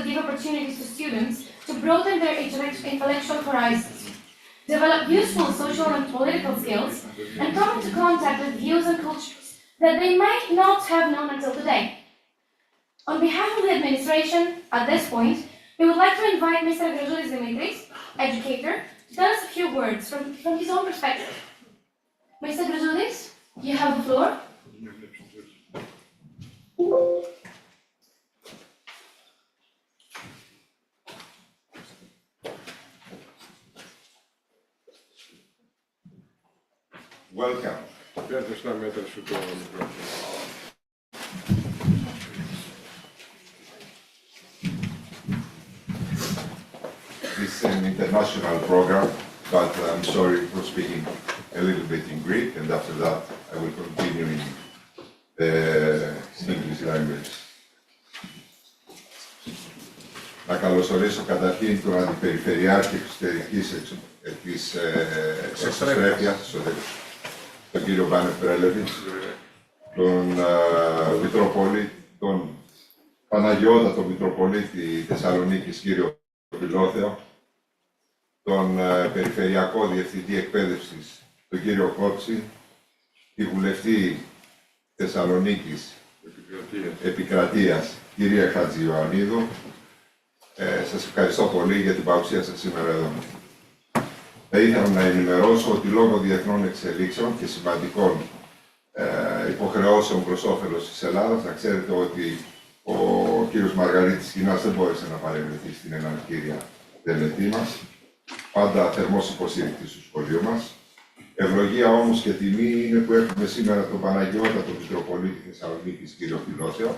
that give opportunities to students to broaden their intellectual horizons, develop useful social and political skills, and come into contact with views and cultures that they might not have known until today. On behalf of the administration, at this point, we would like to invite Mr. Grazoudis Dimitris, educator, to tell us a few words from his own perspective. Mr. Grazoudis, you have the floor. Welcome. This is an international program, but I'm sorry for speaking a little bit in Greek, and after that I will continue in the English language. Να καλωσορίσω καταρχήν τον Αντιπεριφερειάρχη Εξωτερικής της Εξωστρέφειας, τον κύριο Μπάνεφ Πρέλεβιτς, τον Μητροπολίτη, τον Παναγιώτατο Μητροπολίτη Θεσσαλονίκης, κύριο Φιλόθεο, τον Περιφερειακό Διευθυντή Εκπαίδευσης, τον κύριο Κόψη, τη Βουλευτή Θεσσαλονίκης Επικρατείας, κυρία Χατζιωαννίδου. Σας ευχαριστώ πολύ για την παρουσία σας σήμερα εδώ. Θα ήθελα να ενημερώσω ότι λόγω διεθνών εξελίξεων και σημαντικών υποχρεώσεων προς όφελος της Ελλάδας, να ξέρετε ότι ο κύριος Μαργαρίτης Κινάς δεν μπόρεσε να παρευρεθεί στην εναρκτήρια τελετή μας. Πάντα θερμός υποστήρικτης του σχολείου μας. Ευλογία όμως και τιμή είναι που έχουμε σήμερα τον Παναγιώτατο Μητροπολίτη Θεσσαλονίκης, κύριο Φιλόθεο.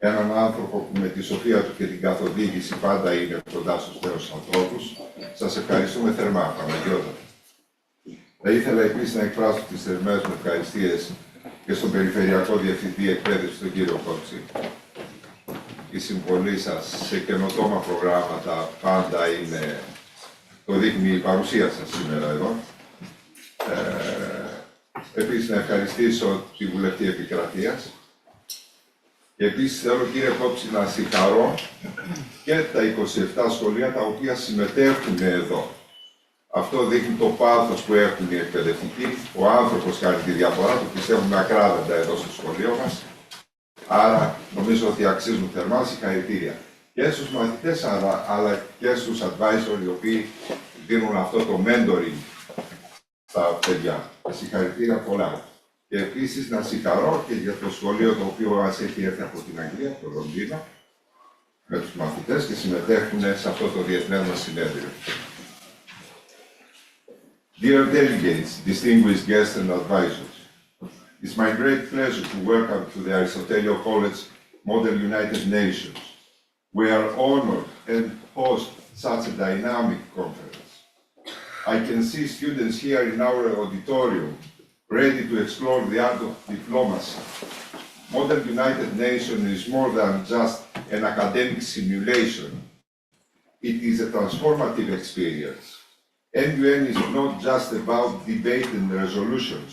Έναν άνθρωπο που με τη σοφία του και την καθοδήγηση πάντα είναι κοντά στους νέους ανθρώπους. Σας ευχαριστούμε θερμά, Παναγιώτα. Θα ήθελα επίσης να εκφράσω τις θερμές μου ευχαριστίες και στον Περιφερειακό Διευθυντή Εκπαίδευσης, τον κύριο Κόψη. Η συμβολή σας σε καινοτόμα προγράμματα πάντα είναι, το δείχνει η παρουσία σας σήμερα εδώ. Επίσης να ευχαριστήσω τη Βουλευτή Επικρατείας. Και επίσης θέλω, κύριε Κόψη, να συγχαρώ και τα 27 σχολεία τα οποία συμμετέχουν εδώ. Αυτό δείχνει το πάθος που έχουν οι εκπαιδευτικοί. Ο άνθρωπος κάνει τη διαφορά, το πιστεύουμε ακράδαντα εδώ στο σχολείο μας. Άρα νομίζω ότι αξίζουν θερμά συγχαρητήρια. Και στους μαθητές αλλά και στους advisors οι οποίοι δίνουν αυτό το mentoring στα παιδιά. Συγχαρητήρια πολλά. Και επίσης να συγχαρώ και για το σχολείο το οποίο μας έχει έρθει από την Αγγλία, το Λονδίνο, με τους μαθητές και συμμετέχουν σε αυτό το διεθνές μας συνέδριο. Dear delegates, distinguished guests and advisors, it's my great pleasure to welcome to the Aristotelian College Model United Nations. We are honored and host such a dynamic conference. I can see students here in our auditorium ready to explore the art of diplomacy. Model United Nations is more than just an academic simulation. It is a transformative experience. MUN is not just about debate and resolutions.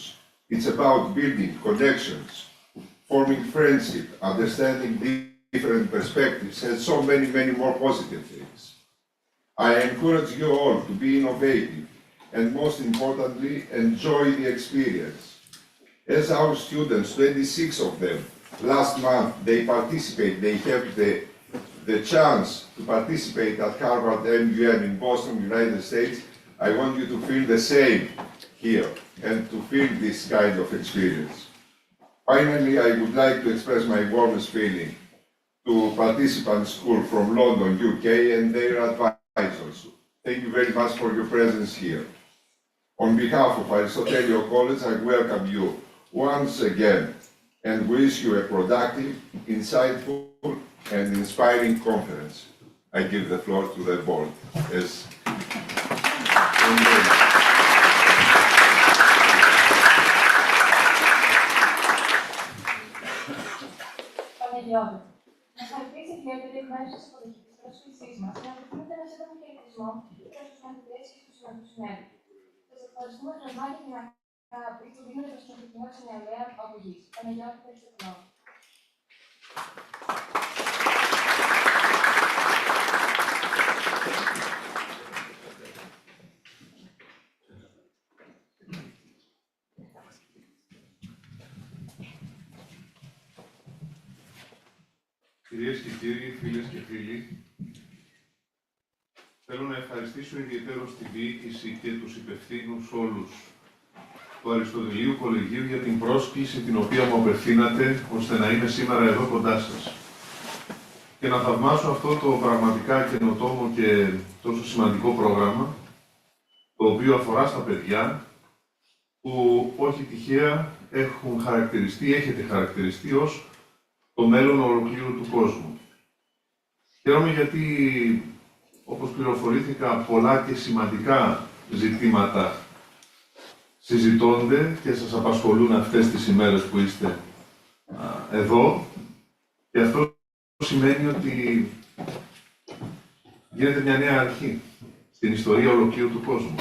It's about building connections, forming friendship, understanding different perspectives, and so many, many more positive things. I encourage you all to be innovative and most importantly, enjoy the experience. As our students, 26 of them, last month, they have the chance to participate at Harvard MUN in Boston, United States. I want you to feel the same here and to feel this kind of experience. Finally, I would like to express my warmest feeling to participants school from London, UK, and their advisors. Thank you very much for your presence here. On behalf of Aristotelian College, I welcome you once again and wish you a productive, insightful, and inspiring conference. I give the floor to the board. Yes. Παναγιώτη, να χαρακτηρίσει ιδιαίτερη εκμέρωση της αποδοχής της πρόσκλησής μας και να απευθύνετε ένα σύντομο χαιρετισμό προς τους μαθητές και στους συναντουσμένους. Σας ευχαριστούμε θερμά για την αγάπη που δίνετε προς τον κοινό της νεολαία αγωγής. Παναγιώτη, έχετε το λόγο. κύριοι, φίλες και φίλοι, θέλω να ευχαριστήσω ιδιαιτέρως τη διοίκηση και τους υπευθύνους όλους του Αριστοτελείου Κολεγίου για την πρόσκληση την οποία μου απευθύνατε, ώστε να είμαι σήμερα εδώ κοντά σας. Και να θαυμάσω αυτό το πραγματικά καινοτόμο και τόσο σημαντικό πρόγραμμα, το οποίο αφορά στα παιδιά, που όχι τυχαία έχετε χαρακτηριστεί ως το μέλλον ολοκλήρου του κόσμου. Χαίρομαι γιατί, όπως πληροφορήθηκα, πολλά και σημαντικά ζητήματα συζητώνται και σας απασχολούν αυτές τις ημέρες που είστε εδώ. Και αυτό σημαίνει ότι γίνεται μια νέα αρχή στην ιστορία ολοκλήρου του κόσμου.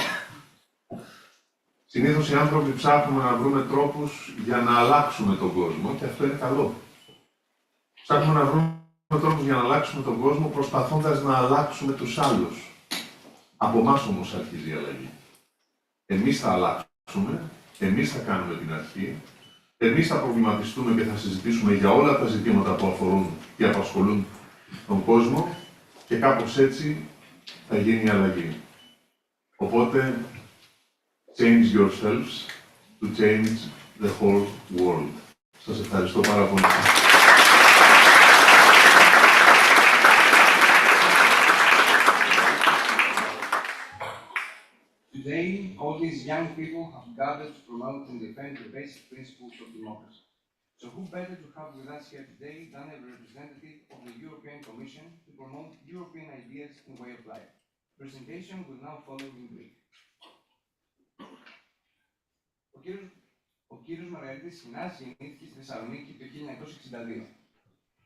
Συνήθως οι άνθρωποι ψάχνουμε να βρούμε τρόπους για να αλλάξουμε τον κόσμο και αυτό είναι καλό. Ψάχνουμε να βρούμε τρόπους για να αλλάξουμε τον κόσμο προσπαθώντας να αλλάξουμε τους άλλους. Από εμάς όμως αρχίζει η αλλαγή. Εμείς θα αλλάξουμε, εμείς θα κάνουμε την αρχή, εμείς θα προβληματιστούμε και θα συζητήσουμε για όλα τα ζητήματα που αφορούν και απασχολούν τον κόσμο και κάπως έτσι θα γίνει η αλλαγή. Οπότε, change yourselves to change the whole world. Σας ευχαριστώ πάρα πολύ. Today, all these young people have gathered to promote and defend the basic principles of democracy. So who better to have with us here today than a representative of the European Commission to promote European ideas and way of life? Presentation will now follow in Greek. Ο κύριος Μαργαρίτης Σινάς γεννήθηκε στη Θεσσαλονίκη το 1962.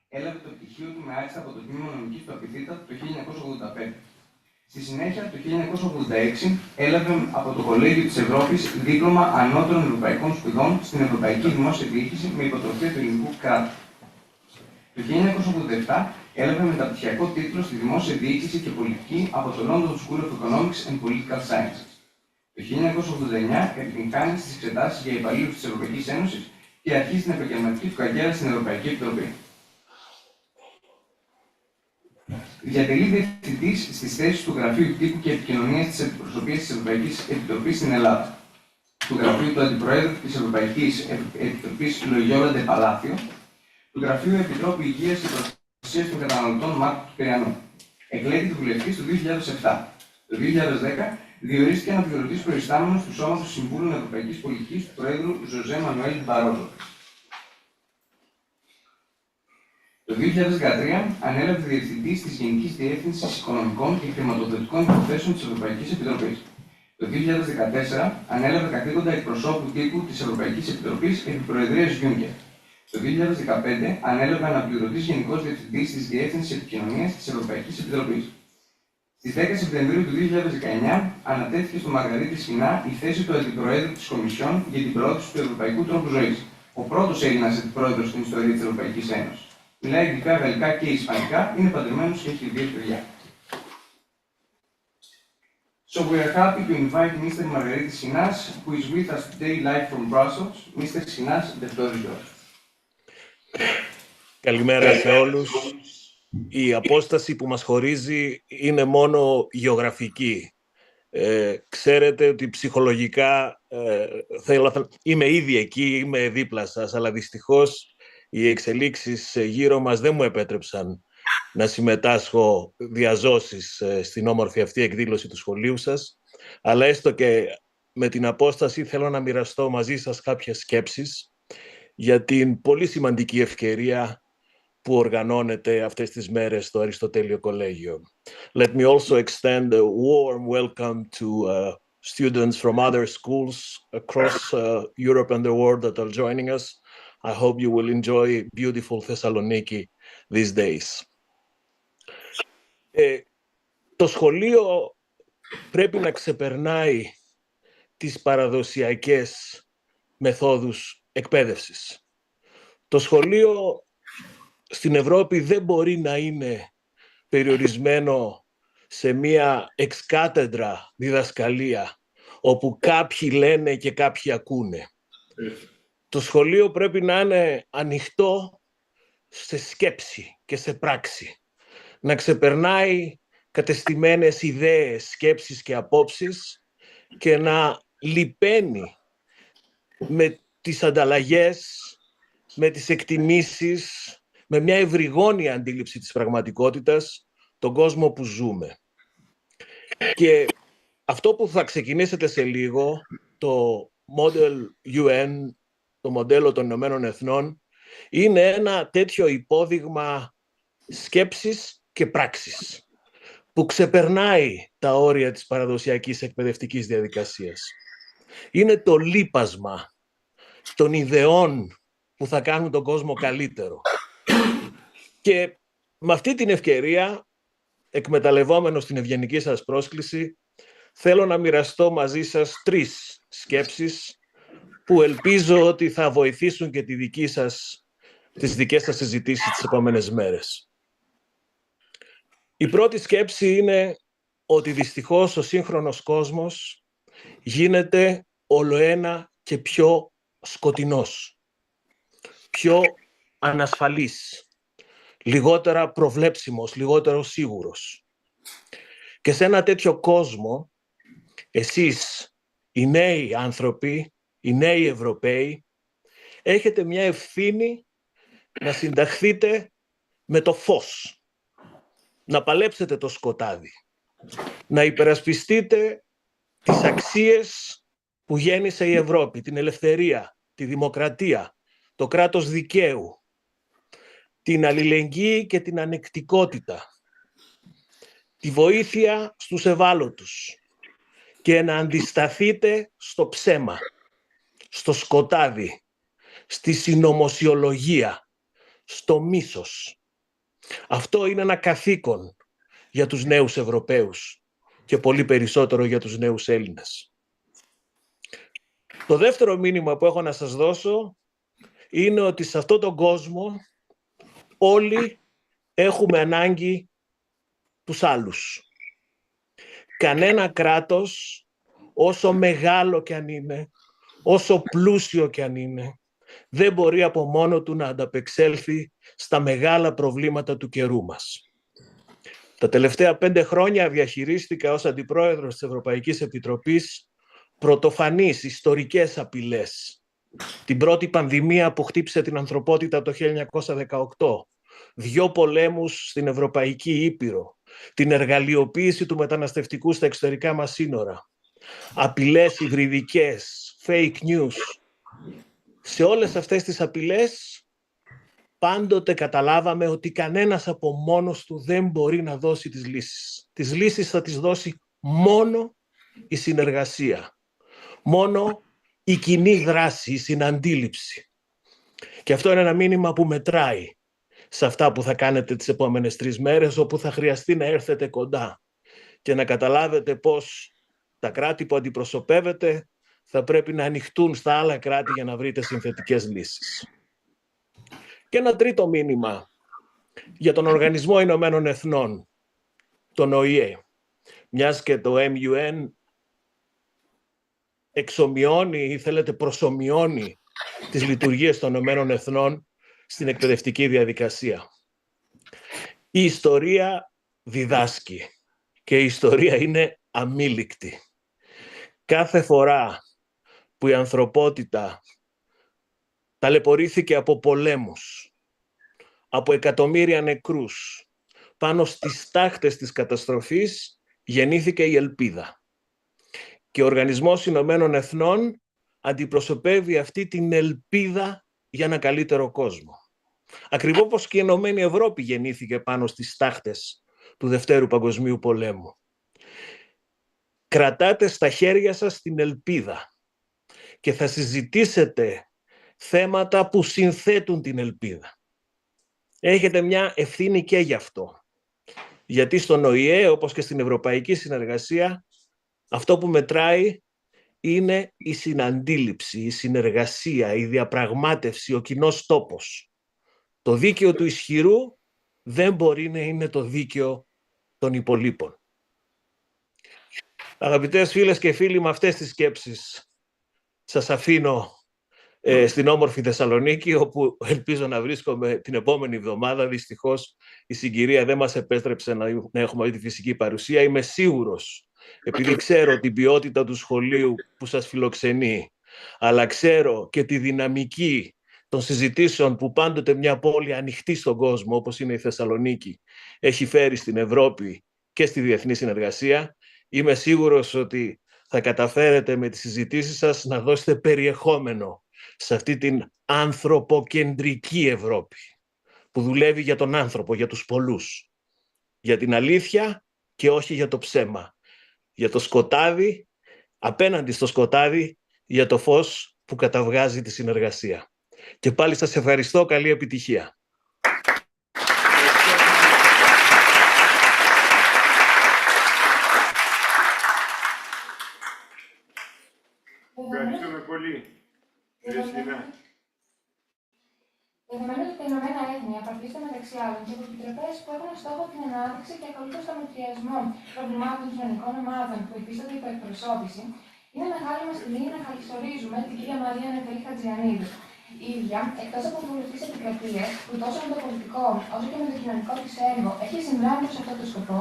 Έλαβε το πτυχίο του με άριστα από το Τμήμα Νομικής του Απειθήτα το 1985. Στη συνέχεια, το 1986, έλαβε από το Κολέγιο της Ευρώπης δίπλωμα ανώτερων ευρωπαϊκών σπουδών στην Ευρωπαϊκή Δημόσια Διοίκηση με υποτροφία του ελληνικού κράτους. Το 1987, έλαβε μεταπτυχιακό τίτλο στη Δημόσια Διοίκηση και Πολιτική από το London School of Economics and Political Sciences. Το 1989, επιτυγχάνει στις εξετάσεις για υπαλλήλους της Ευρωπαϊκής Ένωσης και αρχίζει την επαγγελματική του καριέρα στην Ευρωπαϊκή Επιτροπή. Διατελεί διευθυντής στις θέσεις του Γραφείου Τύπου και Επικοινωνίας της Αντιπροσωπείας της Ευρωπαϊκής Επιτροπής στην Ελλάδα, του Γραφείου του Αντιπροέδρου της Ευρωπαϊκής Επιτροπής Λογιόλα Ντε Παλάθιο, του Γραφείου Επιτρόπου Υγείας και Προστασίας των Καταναλωτών Μάρκου του Περιανού. Εκλέγεται βουλευτής το 2007. Το 2010 διορίστηκε αναπληρωτής προϊστάμενος του Σώματος Συμβούλων Ευρωπαϊκής Πολιτικής του Προέδρου Ζωζέ Μανουέλ Μπαρόζο. Το 2013 ανέλαβε διευθυντής της Γενικής Διεύθυνσης Οικονομικών και Χρηματοδοτικών Υποθέσεων της Ευρωπαϊκής Επιτροπής. Το 2014 ανέλαβε καθήκοντα εκπροσώπου τύπου της Ευρωπαϊκής Επιτροπής επί Προεδρίας Juncker. Το 2015 ανέλαβε αναπληρωτής Γενικός Διευθυντής της Διεύθυνσης Επικοινωνίας της Ευρωπαϊκής Επιτροπής. Στις 10 Σεπτεμβρίου του 2019 ανατέθηκε στο Μαργαρίτη Σινά η θέση του Αντιπροέδρου της Κομισιόν για την προώθηση του Ευρωπαϊκού Τρόπου Ζωής. Ο πρώτος Έλληνας αντιπρόεδρος στην ιστορία της Ευρωπαϊκής Ένωσης. Μιλάει αγγλικά, γαλλικά και ισπανικά, είναι παντρεμένος και έχει 2 παιδιά. So we are happy to invite Mr. Margaritis Sinas, who is with us today live from Brussels. Mr. Sinas, the floor is yours. Καλημέρα σε όλους. Η απόσταση που μας χωρίζει είναι μόνο γεωγραφική. Ξέρετε ότι ψυχολογικά είμαι ήδη εκεί, είμαι δίπλα σας, αλλά δυστυχώς οι εξελίξεις γύρω μας δεν μου επέτρεψαν να συμμετάσχω διαζώσεις στην όμορφη αυτή εκδήλωση του σχολείου σας, αλλά έστω και με την απόσταση θέλω να μοιραστώ μαζί σας κάποιες σκέψεις για την πολύ σημαντική ευκαιρία που οργανώνεται αυτές τις μέρες στο Αριστοτέλειο Κολέγιο. Let me also extend a warm welcome to students from other schools across Europe and the world that are joining us. I hope you will enjoy beautiful Thessaloniki these days. Το σχολείο πρέπει να ξεπερνάει τις παραδοσιακές μεθόδους εκπαίδευσης. Το σχολείο στην Ευρώπη δεν μπορεί να είναι περιορισμένο σε μία εξκάτεδρα διδασκαλία, όπου κάποιοι λένε και κάποιοι ακούνε. Το σχολείο πρέπει να είναι ανοιχτό σε σκέψη και σε πράξη, να ξεπερνάει κατεστημένες ιδέες, σκέψεις και απόψεις και να λιπαίνει με τις ανταλλαγές, με τις εκτιμήσεις, με μια ευρυγόνια αντίληψη της πραγματικότητας, τον κόσμο που ζούμε. Και αυτό που θα ξεκινήσετε σε λίγο, το Model UN, το μοντέλο των Ηνωμένων Εθνών, είναι ένα τέτοιο υπόδειγμα σκέψης και πράξης, που ξεπερνάει τα όρια της παραδοσιακής εκπαιδευτικής διαδικασίας. Είναι το λίπασμα των ιδεών που θα κάνουν τον κόσμο καλύτερο. Και με αυτή την ευκαιρία, εκμεταλλευόμενος την ευγενική σας πρόσκληση, θέλω να μοιραστώ μαζί σας 3 σκέψεις που ελπίζω ότι θα βοηθήσουν και τις δικές σας συζητήσεις τις επόμενες μέρες. Η πρώτη σκέψη είναι ότι δυστυχώς ο σύγχρονος κόσμος γίνεται ολοένα και πιο σκοτεινός, πιο ανασφαλής, λιγότερα προβλέψιμος, λιγότερο σίγουρος. Και σε ένα τέτοιο κόσμο, εσείς, οι νέοι άνθρωποι, οι νέοι Ευρωπαίοι, έχετε μια ευθύνη να συνταχθείτε με το φως, να παλέψετε το σκοτάδι, να υπερασπιστείτε τις αξίες που γέννησε η Ευρώπη, την ελευθερία, τη δημοκρατία, το κράτος δικαίου, την αλληλεγγύη και την ανεκτικότητα, τη βοήθεια στους ευάλωτους και να αντισταθείτε στο ψέμα, στο σκοτάδι, στη συνωμοσιολογία, στο μίσος. Αυτό είναι ένα καθήκον για τους νέους Ευρωπαίους και πολύ περισσότερο για τους νέους Έλληνες. Το δεύτερο μήνυμα που έχω να σας δώσω είναι ότι σε αυτόν τον κόσμο όλοι έχουμε ανάγκη τους άλλους. Κανένα κράτος, όσο μεγάλο κι αν είναι, όσο πλούσιο κι αν είναι, δεν μπορεί από μόνο του να ανταπεξέλθει στα μεγάλα προβλήματα του καιρού μας. Τα τελευταία 5 χρόνια διαχειρίστηκα ως Αντιπρόεδρος της Ευρωπαϊκής Επιτροπής πρωτοφανείς ιστορικές απειλές. Την πρώτη πανδημία που χτύπησε την ανθρωπότητα το 1918, 2 πολέμους στην Ευρωπαϊκή Ήπειρο, την εργαλειοποίηση του μεταναστευτικού στα εξωτερικά μας σύνορα, απειλές υβριδικές, fake news. Σε όλες αυτές τις απειλές πάντοτε καταλάβαμε ότι κανένας από μόνος του δεν μπορεί να δώσει τις λύσεις. Τις λύσεις θα τις δώσει μόνο η συνεργασία, μόνο η κοινή δράση, η συναντήληψη. Και αυτό είναι ένα μήνυμα που μετράει σε αυτά που θα κάνετε τις επόμενες 3 μέρες, όπου θα χρειαστεί να έρθετε κοντά και να καταλάβετε πως τα κράτη που αντιπροσωπεύετε θα πρέπει να ανοιχτούν στα άλλα κράτη για να βρείτε συνθετικές λύσεις. Και ένα τρίτο μήνυμα για τον Οργανισμό Ηνωμένων Εθνών, τον ΟΗΕ, μιας και το MUN εξομοιώνει ή θέλετε προσομοιώνει τις λειτουργίες των Ηνωμένων Εθνών στην εκπαιδευτική διαδικασία. Η ιστορία διδάσκει και η ιστορία είναι αμίλικτη. Κάθε φορά που η ανθρωπότητα ταλαιπωρήθηκε από πολέμους, από εκατομμύρια νεκρούς, πάνω στις τάχτες της καταστροφής γεννήθηκε η ελπίδα. Και ο Οργανισμός Ηνωμένων Εθνών αντιπροσωπεύει αυτή την ελπίδα για ένα καλύτερο κόσμο. Ακριβώς όπως και η Ενωμένη Ευρώπη γεννήθηκε πάνω στις τάχτες του Δευτέρου Παγκοσμίου Πολέμου. Κρατάτε στα χέρια σας την ελπίδα και θα συζητήσετε θέματα που συνθέτουν την ελπίδα. Έχετε μια ευθύνη και γι' αυτό. Γιατί στον ΟΗΕ, όπως και στην Ευρωπαϊκή Συνεργασία, αυτό που μετράει είναι η συναντήληψη, η συνεργασία, η διαπραγμάτευση, ο κοινός τόπος. Το δίκαιο του ισχυρού δεν μπορεί να είναι το δίκαιο των υπολείπων. Αγαπητές φίλες και φίλοι, με αυτές τις σκέψεις σας αφήνω στην όμορφη Θεσσαλονίκη, όπου ελπίζω να βρίσκομαι την επόμενη εβδομάδα. Δυστυχώς η συγκυρία δεν μας επέστρεψε να έχουμε τη φυσική παρουσία. Είμαι σίγουρος, επειδή ξέρω την ποιότητα του σχολείου που σας φιλοξενεί, αλλά ξέρω και τη δυναμική των συζητήσεων που πάντοτε μια πόλη ανοιχτή στον κόσμο, όπως είναι η Θεσσαλονίκη, έχει φέρει στην Ευρώπη και στη διεθνή συνεργασία. Είμαι σίγουρος ότι θα καταφέρετε με τις συζητήσεις σας να δώσετε περιεχόμενο σε αυτή την ανθρωποκεντρική Ευρώπη, που δουλεύει για τον άνθρωπο, για τους πολλούς, για την αλήθεια και όχι για το ψέμα, για το σκοτάδι, απέναντι στο σκοτάδι, για το φως που καταβγάζει τη συνεργασία. Και πάλι σας ευχαριστώ, καλή επιτυχία. Ευχαριστούμε πολύ. Δεδομένου ότι τα Ηνωμένα Έθνη απαρτίζονται μεταξύ άλλων και από επιτροπές που έχουν στόχο την ανάπτυξη και ακολούθως τον μετριασμό προβλημάτων κοινωνικών ομάδων που υφίστανται υπερεκπροσώπηση, είναι μεγάλη μας τιμή να καλωσορίζουμε την κυρία Μαρία Νεφελή Χατζιανίδου. Η ίδια, εκτός από βουλευτής επικρατείας, που τόσο με το πολιτικό όσο και με το κοινωνικό της έργο έχει συμβάλει προς αυτό το σκοπό,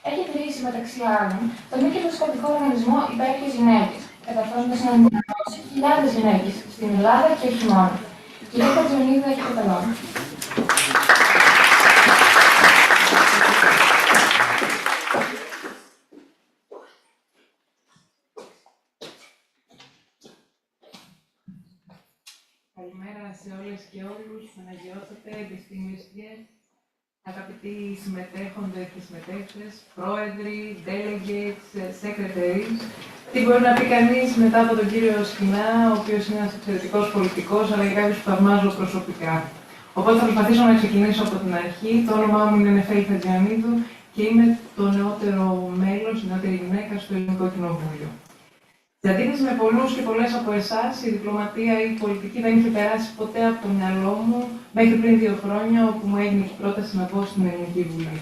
έχει ιδρύσει μεταξύ άλλων τον μη κερδοσκοπικό οργανισμό Υπέροχες Γυναίκες, καταφέροντας να ενημερώσει χιλιάδες γυναίκες στην Ελλάδα και όχι μόνο. Κυρία Χατζιανίδου, έχετε το λόγο. Καλημέρα σε όλες και όλους, Παναγιώτατε, επιστήμιστριες, αγαπητοί συμμετέχοντες και συμμετέχοντες, πρόεδροι, delegates, secretaries. Τι μπορεί να πει κανείς μετά από τον κύριο Σκινά, ο οποίος είναι ένας εξαιρετικός πολιτικός, αλλά και κάποιος που θαυμάζω προσωπικά. Οπότε θα προσπαθήσω να ξεκινήσω από την αρχή. Το όνομά μου είναι Νεφέλη Χατζιανίδου και είμαι το νεότερο μέλος, η νεότερη γυναίκα στο Ελληνικό Κοινοβούλιο. Σε αντίθεση με πολλούς και πολλές από εσάς, η διπλωματία ή η πολιτική δεν είχε περάσει ποτέ από το μυαλό μου μέχρι πριν 2 χρόνια, όπου μου έγινε η πρόταση να πάω στην Ελληνική Βουλή.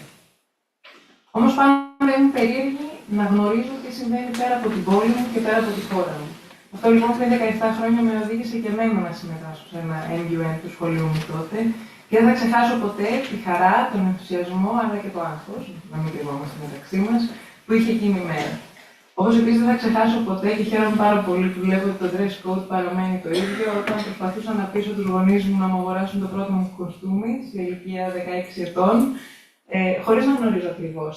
Όμως πάντα ήμουν περίεργη να γνωρίζω τι συμβαίνει πέρα από την πόλη μου και πέρα από τη χώρα μου. Αυτό λοιπόν πριν 17 χρόνια με οδήγησε και εμένα να συμμετάσχω σε ένα MUN του σχολείου μου τότε και δεν θα ξεχάσω ποτέ τη χαρά, τον ενθουσιασμό αλλά και το άγχος, να μην κρυβόμαστε μεταξύ μας, που είχε εκείνη η μέρα. Όπως επίσης δεν θα ξεχάσω ποτέ και χαίρομαι πάρα πολύ που βλέπω ότι το dress code παραμένει το ίδιο όταν προσπαθούσα να πείσω τους γονείς μου να μου αγοράσουν το πρώτο μου κοστούμι σε ηλικία 16 ετών, χωρίς να γνωρίζω ακριβώς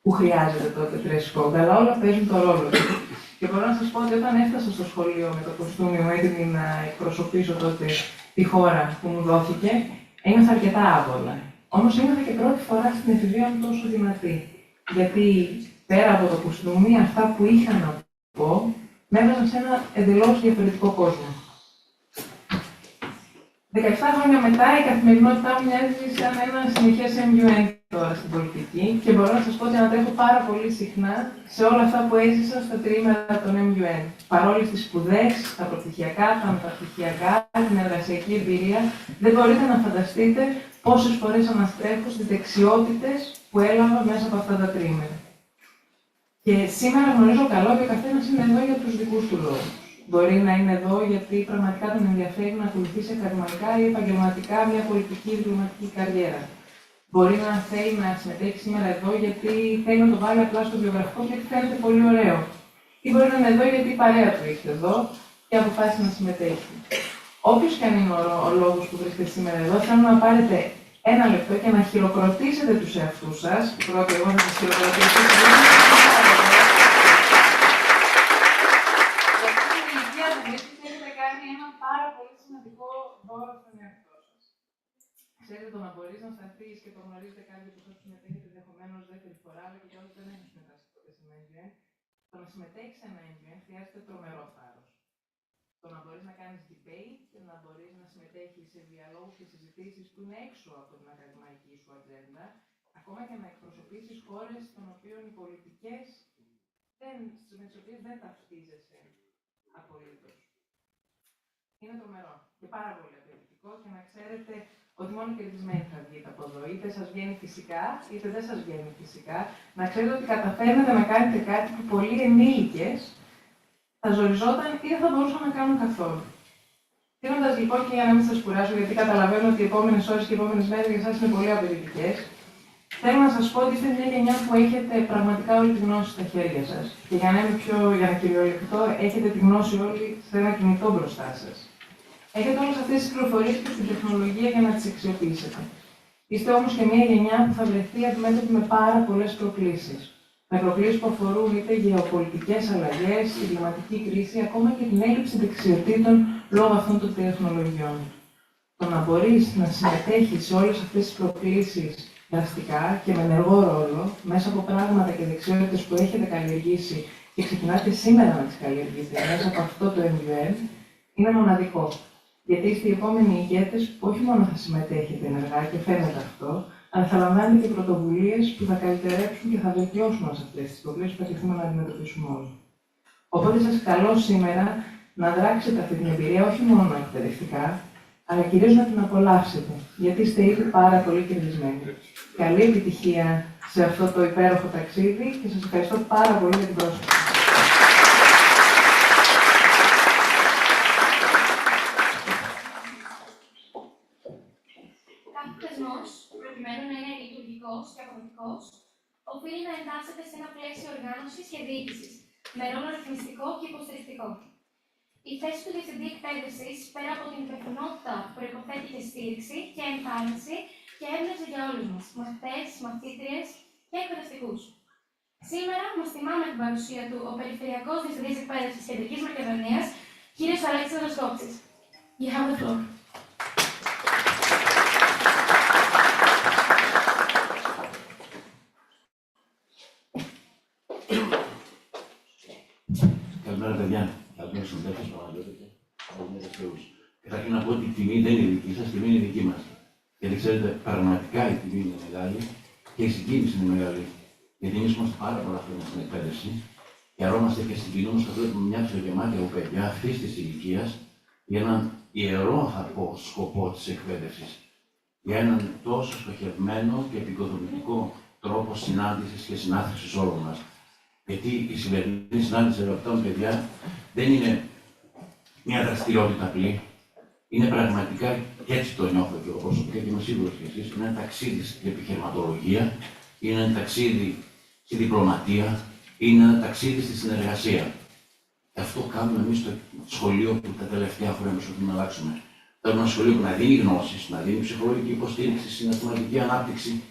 που χρειάζεται τότε dress code, αλλά όλα παίζουν το ρόλο του. Και μπορώ να σας πω ότι όταν έφτασα στο σχολείο με το κοστούμι μου έτοιμη να εκπροσωπήσω τότε τη χώρα που μου δόθηκε, ένιωθα αρκετά άβολα. Όμως ένιωθα και πρώτη φορά στην εφηβεία μου τόσο δυνατή. Γιατί πέρα από το κουστούμι, αυτά που είχα να πω, με έβαζαν σε ένα εντελώς διαφορετικό κόσμο. 17 χρόνια μετά, η καθημερινότητά μου μοιάζει σαν ένα συνεχές MUN τώρα στην πολιτική και μπορώ να σας πω ότι ανατρέχω πάρα πολύ συχνά σε όλα αυτά που έζησα στα τριήμερα των MUN. Παρόλες τις σπουδές, τα προπτυχιακά, τα μεταπτυχιακά, την εργασιακή εμπειρία, δεν μπορείτε να φανταστείτε πόσες φορές αναστρέφω στις δεξιότητες που έλαβα μέσα από αυτά τα τριήμερα. Και σήμερα γνωρίζω καλό ότι ο καθένας είναι εδώ για τους δικούς του λόγους. Μπορεί να είναι εδώ γιατί πραγματικά τον ενδιαφέρει να ακολουθήσει ακαδημαϊκά ή επαγγελματικά μια πολιτική ή διπλωματική καριέρα. Μπορεί να θέλει να συμμετέχει σήμερα εδώ γιατί θέλει να το βάλει απλά στο βιογραφικό και φαίνεται πολύ ωραίο. Ή μπορεί να είναι εδώ γιατί η παρέα του ήρθε εδώ και αποφάσισε να συμμετέχει. Όποιος και αν είναι ο λόγος που βρίσκεται σήμερα εδώ, θέλω να πάρετε 1 λεπτό και να χειροκροτήσετε τους εαυτούς σας. Πρώτα, εγώ να σας χειροκροτήσω. Ξέρετε, το να μπορείς να σταθείς και το γνωρίζετε κάποιοι που σας συμμετέχετε ενδεχομένως δεύτερη φορά, αλλά και όσοι δεν έχουν συμμετάσχει ποτέ σε ένα MUN, το να συμμετέχεις σε ένα MUN χρειάζεται τρομερό θάρρος. Το να μπορείς να κάνεις debate και να μπορείς να συμμετέχεις σε διαλόγους και συζητήσεις που είναι έξω από την ακαδημαϊκή σου ατζέντα, ακόμα και να εκπροσωπήσεις χώρες των οποίων οι πολιτικές με τις οποίες δεν ταυτίζεσαι απολύτως. Είναι τρομερό και πάρα πολύ απαιτητικό και να ξέρετε ότι μόνο κερδισμένοι θα βγείτε από εδώ. Είτε σας βγαίνει φυσικά, είτε δεν σας βγαίνει φυσικά. Να ξέρετε ότι καταφέρνετε να κάνετε κάτι που πολλοί ενήλικες θα ζοριζόταν ή δεν θα μπορούσαν να κάνουν καθόλου. Κλείνοντας λοιπόν, και για να μην σας κουράσω, γιατί καταλαβαίνω ότι οι επόμενες ώρες και οι επόμενες μέρες για εσάς είναι πολύ απαιτητικές, θέλω να σας πω ότι είστε μια γενιά που έχετε πραγματικά όλη τη γνώση στα χέρια σας. Και για να κυριολεκτώ, έχετε τη γνώση όλη σε ένα κινητό μπροστά σας. Έχετε όλες αυτές τις πληροφορίες και την τεχνολογία για να τις αξιοποιήσετε. Είστε όμως και μια γενιά που θα βρεθεί αντιμέτωπη με πάρα πολλές προκλήσεις. Με προκλήσεις που αφορούν είτε γεωπολιτικές αλλαγές, την κλιματική κρίση, ακόμα και την έλλειψη δεξιοτήτων λόγω αυτών των τεχνολογιών. Το να μπορείς να συμμετέχεις σε όλες αυτές τις προκλήσεις δραστικά και με ενεργό ρόλο, μέσα από πράγματα και δεξιότητες που έχετε καλλιεργήσει και ξεκινάτε σήμερα να τις καλλιεργείτε μέσα από αυτό το MUN, είναι μοναδικό. Γιατί είστε οι επόμενοι ηγέτες που όχι μόνο θα συμμετέχετε ενεργά και φαίνεται αυτό, αλλά θα λαμβάνετε και πρωτοβουλίες που θα καλυτερέψουν και θα βελτιώσουν όλες αυτές τις προκλήσεις που θα κληθούμε να αντιμετωπίσουμε όλοι. Οπότε σας καλώ σήμερα να δράξετε αυτή την εμπειρία όχι μόνο εκπαιδευτικά, αλλά κυρίως να την απολαύσετε, γιατί είστε ήδη πάρα πολύ κερδισμένοι. Καλή επιτυχία σε αυτό το υπέροχο ταξίδι και σας ευχαριστώ πάρα πολύ για την πρόσκληση. Κάθε θεσμός, προκειμένου να είναι λειτουργικός και αποδοτικός, οφείλει να εντάσσεται σε ένα πλαίσιο οργάνωσης και διοίκησης, με ρόλο ρυθμιστικό και υποστηρικτικό. Η θέση του Διευθυντή Εκπαίδευσης, πέρα από την υπευθυνότητα που προϋποθέτει και στήριξη και εμφάνιση και έμπνευση για όλους μας, μαθητές, μαθήτριες και εκπαιδευτικούς. Σήμερα μας τιμά με την παρουσία του ο Περιφερειακός Διευθυντής Εκπαίδευσης Κεντρικής Μακεδονίας, κ. Αλέξανδρος Κόψης. You have the floor. Καλημέρα, παιδιά. Καλημέρα στους συντάκτες, παραδόθηκε. Καλημέρα σε όλους. Καταρχήν να πω ότι η τιμή δεν είναι δική σας, η τιμή είναι δική μας. Γιατί ξέρετε, πραγματικά η τιμή είναι μεγάλη και η συγκίνηση είναι μεγάλη. Γιατί εμείς είμαστε πάρα πολλά χρόνια στην εκπαίδευση. Χαιρόμαστε και συγκινούμαστε να βλέπουμε μια ψωγεμάτη από παιδιά αυτή τη ηλικία για έναν ιερό, θα πω, σκοπό τη εκπαίδευση. Για έναν τόσο στοχευμένο και επικοδομητικό τρόπο συνάντηση και συνάθρηση όλων μας. Γιατί η σημερινή συνάντηση αγαπητών παιδιά δεν είναι μια δραστηριότητα απλή. Είναι πραγματικά, και έτσι το νιώθω και εγώ προσωπικά και είμαι σίγουρος και εσείς, είναι ένα ταξίδι στην επιχειρηματολογία, είναι ένα ταξίδι στη διπλωματία, είναι ένα ταξίδι στη συνεργασία. Και αυτό κάνουμε εμείς στο σχολείο που τα τελευταία χρόνια προσπαθούμε να αλλάξουμε. Θέλουμε ένα σχολείο που να δίνει γνώσεις, να δίνει ψυχολογική υποστήριξη, συναισθηματική ανάπτυξη.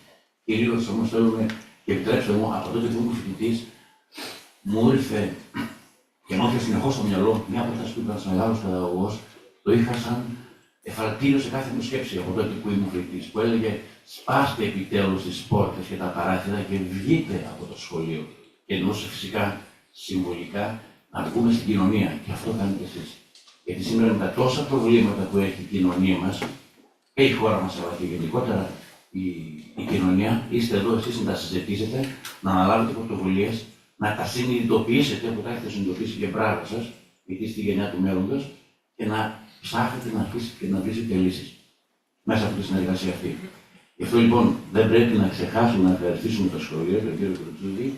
Κυρίως όμως θέλουμε, και επιτρέψτε μου, από τότε που ήμουν φοιτητής, μου ήρθε και μου έρχεται συνεχώς στο μυαλό μια πρόταση που ήταν ένας μεγάλος παιδαγωγός, το είχα σαν εφαλτήριο σε κάθε μου σκέψη από τότε που ήμουν φοιτητής, που έλεγε σπάστε επιτέλους τις πόρτες και τα παράθυρα και βγείτε από το σχολείο. Και εννοούσε φυσικά συμβολικά να βγούμε στην κοινωνία. Και αυτό κάνετε εσείς. Γιατί σήμερα με τα τόσα προβλήματα που έχει η κοινωνία μας και η χώρα μας, αλλά και γενικότερα η κοινωνία, είστε εδώ εσείς να τα συζητήσετε, να αναλάβετε πρωτοβουλίες, να τα συνειδητοποιήσετε, που τα έχετε συνειδητοποιήσει και μπράβο σας, γιατί είστε η γενιά του μέλλοντος, και να ψάχνετε να βρείτε λύσεις μέσα από τη συνεργασία αυτή. Γι' αυτό λοιπόν δεν πρέπει να ξεχάσουμε να ευχαριστήσουμε το σχολείο, τον κύριο Κουρτσούδη,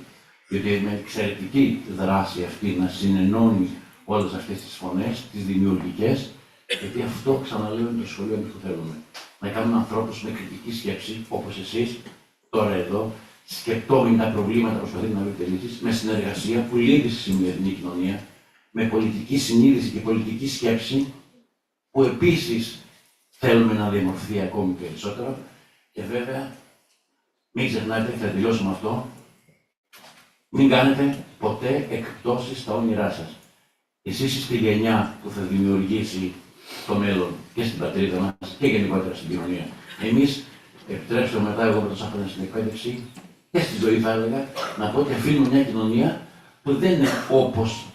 γιατί με εξαιρετική δράση αυτή να συνενώνει όλες αυτές τις φωνές, τις δημιουργικές, γιατί αυτό, ξαναλέω, είναι το σχολείο που θέλουμε. Να κάνουμε ανθρώπους με κριτική σκέψη, όπως εσείς, τώρα εδώ, σκεπτόμενοι τα προβλήματα, προσπαθείτε να βρείτε λύσεις, με συνεργασία που λείπει στη σημερινή κοινωνία, με πολιτική συνείδηση και πολιτική σκέψη, που επίσης θέλουμε να διαμορφωθεί ακόμη περισσότερο. Και βέβαια, μην ξεχνάτε, θα τελειώσω με αυτό, μην κάνετε ποτέ εκπτώσεις στα όνειρά σας. Εσείς είστε η γενιά που θα δημιουργήσει το μέλλον και στην πατρίδα μας και γενικότερα στην κοινωνία. Εμείς, επιτρέψτε μετά, εγώ με τόσα χρόνια στην εκπαίδευση και στη ζωή θα έλεγα, να πω ότι αφήνουμε μια κοινωνία που δεν είναι όπως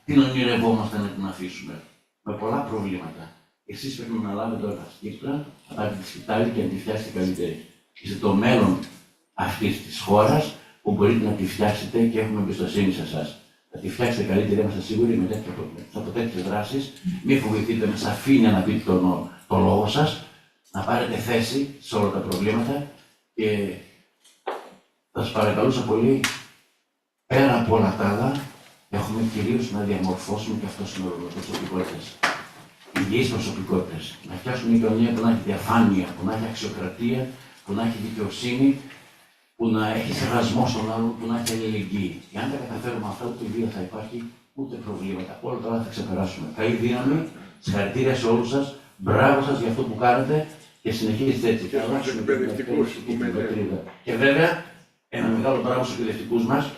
την ονειρευόμαστε να την αφήσουμε. Με πολλά προβλήματα. Εσείς πρέπει να λάβετε όλα τα σκύπτρα, να πάρετε τη σκητάλη και να τη φτιάσετε καλύτερη. Είστε το μέλλον αυτής της χώρας που μπορείτε να τη φτιάξετε και έχουμε εμπιστοσύνη σε εσάς. Θα τη φτιάξετε καλύτερη, είμαστε σίγουροι, από τέτοιες δράσεις. Μην φοβηθείτε με σαφήνεια να πείτε το λόγο σας, να πάρετε θέση σε όλα τα προβλήματα και θα σας παρακαλούσα πολύ, πέρα από όλα τα άλλα, έχουμε κυρίως να διαμορφώσουμε και αυτό είναι ο προσωπικότητας. υγιείς προσωπικότητες. Να φτιάξουμε μια κοινωνία που να έχει διαφάνεια, που να έχει αξιοκρατία, που να έχει δικαιοσύνη, που να έχει σεβασμό στον άλλον, που να έχει αλληλεγγύη. Εάν τα καταφέρουμε αυτά, ούτε βία θα υπάρχει, ούτε προβλήματα. Όλα τώρα θα ξεπεράσουμε. Καλή δύναμη, συγχαρητήρια σε όλους σας. Μπράβο σας για αυτό που κάνετε και συνεχίζετε έτσι. Και βέβαια, ένα μεγάλο μπράβο στους εκπαιδευτικούς μας,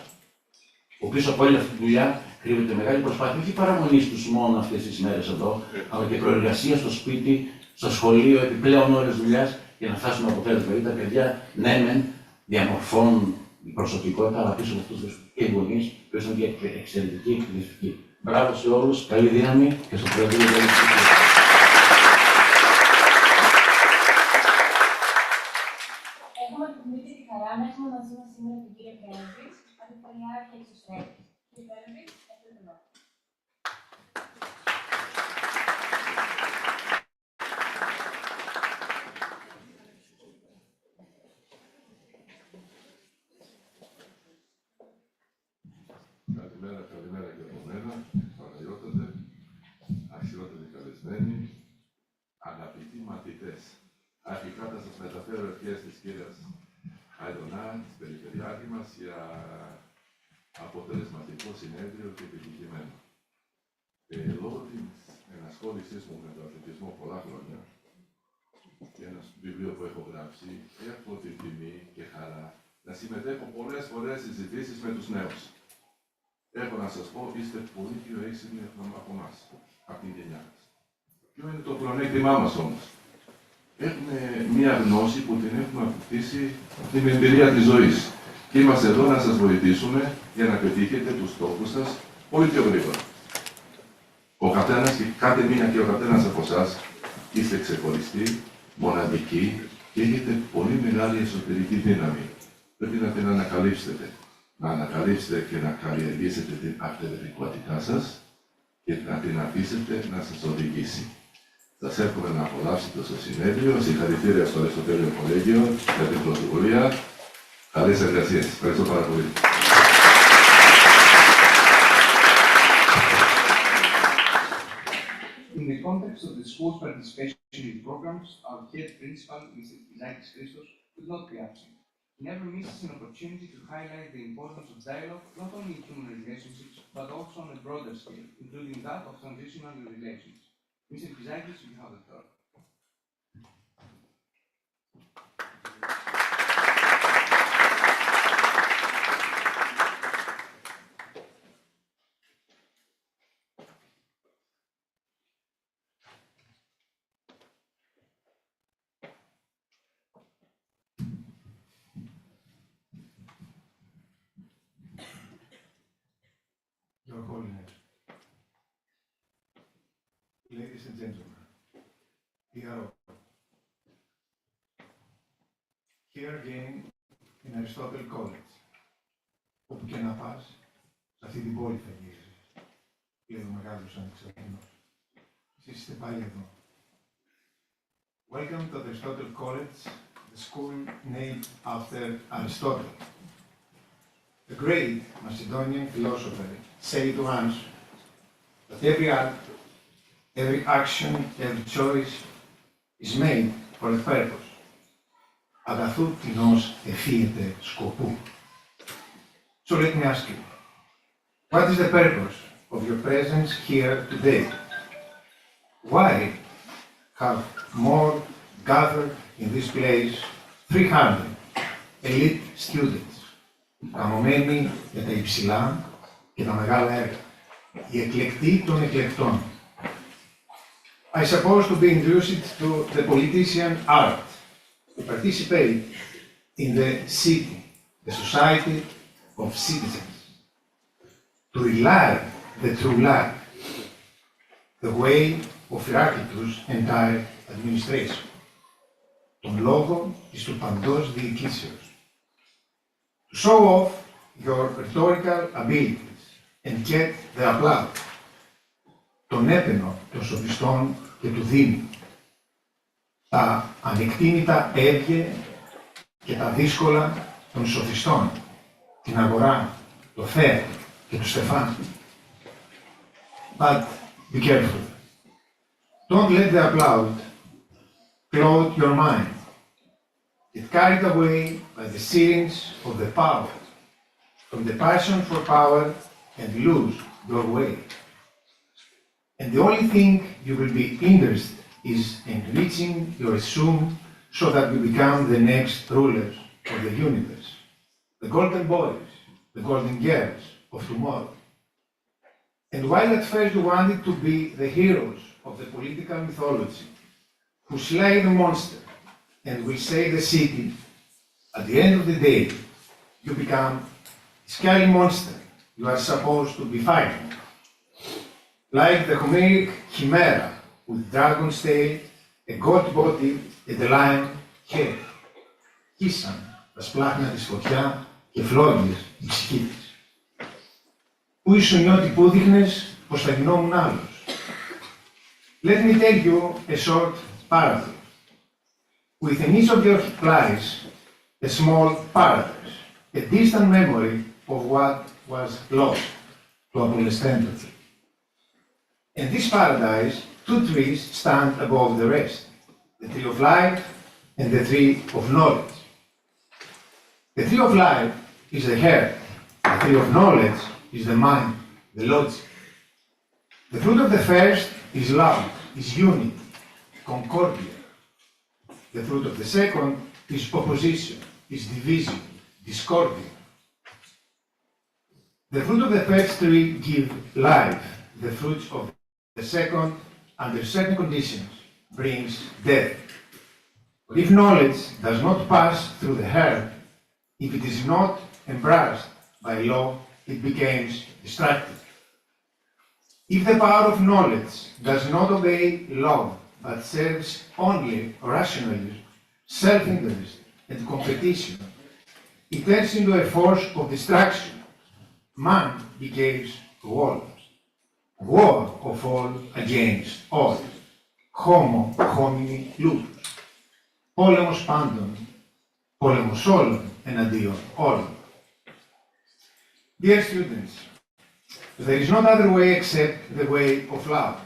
που πίσω από όλη αυτή τη δουλειά κρύβεται μεγάλη προσπάθεια, όχι παραμονής τους μόνο αυτές τις μέρες εδώ, αλλά και προεργασία στο σπίτι, στο σχολείο, επιπλέον ώρες δουλειάς για να φτάσουμε αποτέλεσμα. Γιατί τα παιδιά, ναι, μεν, διαμορφώνουν η προσωπικότητα, αλλά πίσω από αυτούς και οι γονείς, που είναι και εξαιρετικοί εκπαιδευτικοί. Μπράβο σε όλους, καλή δύναμη και στο Προεδρείο. Έχουμε την τιμή και τη χαρά να έχουμε μαζί μας σήμερα τον κύριο Πρέσβη, Αντιπολιάρχη Εξωστρέφης. Κύριε Πρέσβη, έχετε τον λόγο. Καλημέρα και από μένα, Παναγιώτατε, αξιότατοι καλεσμένοι, αγαπητοί μαθητές. Αρχικά θα σας μεταφέρω ευχές της κυρίας Αϊδονά, της Περιφερειάρχη μας, για αποτελεσματικό συνέδριο και επιτυχημένο. Λόγω της ενασχόλησής μου με τον αθλητισμό πολλά χρόνια και ένα βιβλίο που έχω γράψει, έχω την τιμή και χαρά να συμμετέχω πολλές φορές στις συζητήσεις με τους νέους. Έχω να σας πω, είστε πολύ πιο έξυπνοι από εμάς, από την γενιά μας. Ποιο είναι το πλεονέκτημά μας όμως? Έχουμε μία γνώση που την έχουμε αποκτήσει από την εμπειρία της ζωής. Και είμαστε εδώ να σας βοηθήσουμε για να πετύχετε τους στόχους σας πολύ πιο γρήγορα. Ο καθένας και κάθε μήνα και ο καθένας από εσάς είστε ξεχωριστοί, μοναδικοί και έχετε πολύ μεγάλη εσωτερική δύναμη. Πρέπει να την ανακαλύψετε. Να ανακαλύψετε και να καλλιεργήσετε την αυτεδρικότητά σας και να την αφήσετε να σας οδηγήσει. Σας εύχομαι να απολαύσετε το συνέδριο. Συγχαρητήρια στο Αριστοτέλειο Κολέγιο για την πρωτοβουλία. Καλές εργασίες. Ευχαριστώ πάρα πολύ. In the context of the school's participation in programs, our head principal, Mr. Kizakis Christos, could not be absent. He never misses an opportunity to highlight the importance of dialogue, not only in human relationships, but also on a broader scale, including that of transitional relations. Mr. Kizakis, you have the floor. Your Holiness, ladies and gentlemen, dear all, here again in Aristotle College, όπου και να πας, σε αυτή την πόλη θα γυρίζεις. Λέει ο μεγάλος ανεξαρτήνος. Εσείς είστε πάλι εδώ. Welcome to the Aristotle College, the school named after Aristotle. The great Macedonian philosopher said once that every act, every action, every choice is made for a purpose. Αγαθού τινός εφίεται σκοπού. So let me ask you, what is the purpose of your presence here today? Why have more gathered in this place 300 elite students, καμωμένοι για τα υψηλά και τα μεγάλα έργα, οι εκλεκτοί των εκλεκτών? I suppose to be introduced to the politician art, to participate in the city, the society of citizens, to relive the true life, the way of Heraclitus' entire administration, τον λόγο της του παντός διοικήσεως. To show off your rhetorical abilities and get the applause, τον έπαινο των σοφιστών και του Δήμου, τα ανεκτήμητα έβγε και τα δύσκολα των σοφιστών, την αγορά, το θέατρο και του Στεφάνου. But be careful. Don't let the applaud cloud your mind. Get carried away by the scenes of the power, from the passion for power, and lose your way. And the only thing you will be interested is enriching your assumed so that you become the next rulers of the universe, the golden boys, the golden girls of tomorrow. And while at first you wanted to be the heroes of the political mythology, who slay the monster and will save the city, at the end of the day, you become a scary monster you are supposed to be fighting. Like the Homeric chimera with dragon's tail, a goat body and a lion head. Χύσαν τα σπλάχνα της φωτιά και φλόγγες η ψυχή της. Πού ήσουν νιώτη που δείχνες πως θα γινόμουν άλλος. Let me tell you a short parable. Within each of your lives, a small paradise, a distant memory of what was lost to adolescence. In this paradise, two trees stand above the rest, the tree of life and the tree of knowledge. The tree of life is the heart, the tree of knowledge is the mind, the logic. The fruit of the first is love, is unity, concordia. The fruit of the second is opposition, is division, discordia. The fruit of the first tree give life, the fruits of the second, under certain conditions, brings death. But if knowledge does not pass through the heart, if it is not embraced by law, it becomes destructive. If the power of knowledge does not obey law, but serves only rationalism, self-interest, and competition, it turns into a force of destruction. Man becomes war. War of all against all. Homo homini lupus. Πόλεμος πάντων, πόλεμος όλων εναντίον όλων. Dear students, there is no other way except the way of love.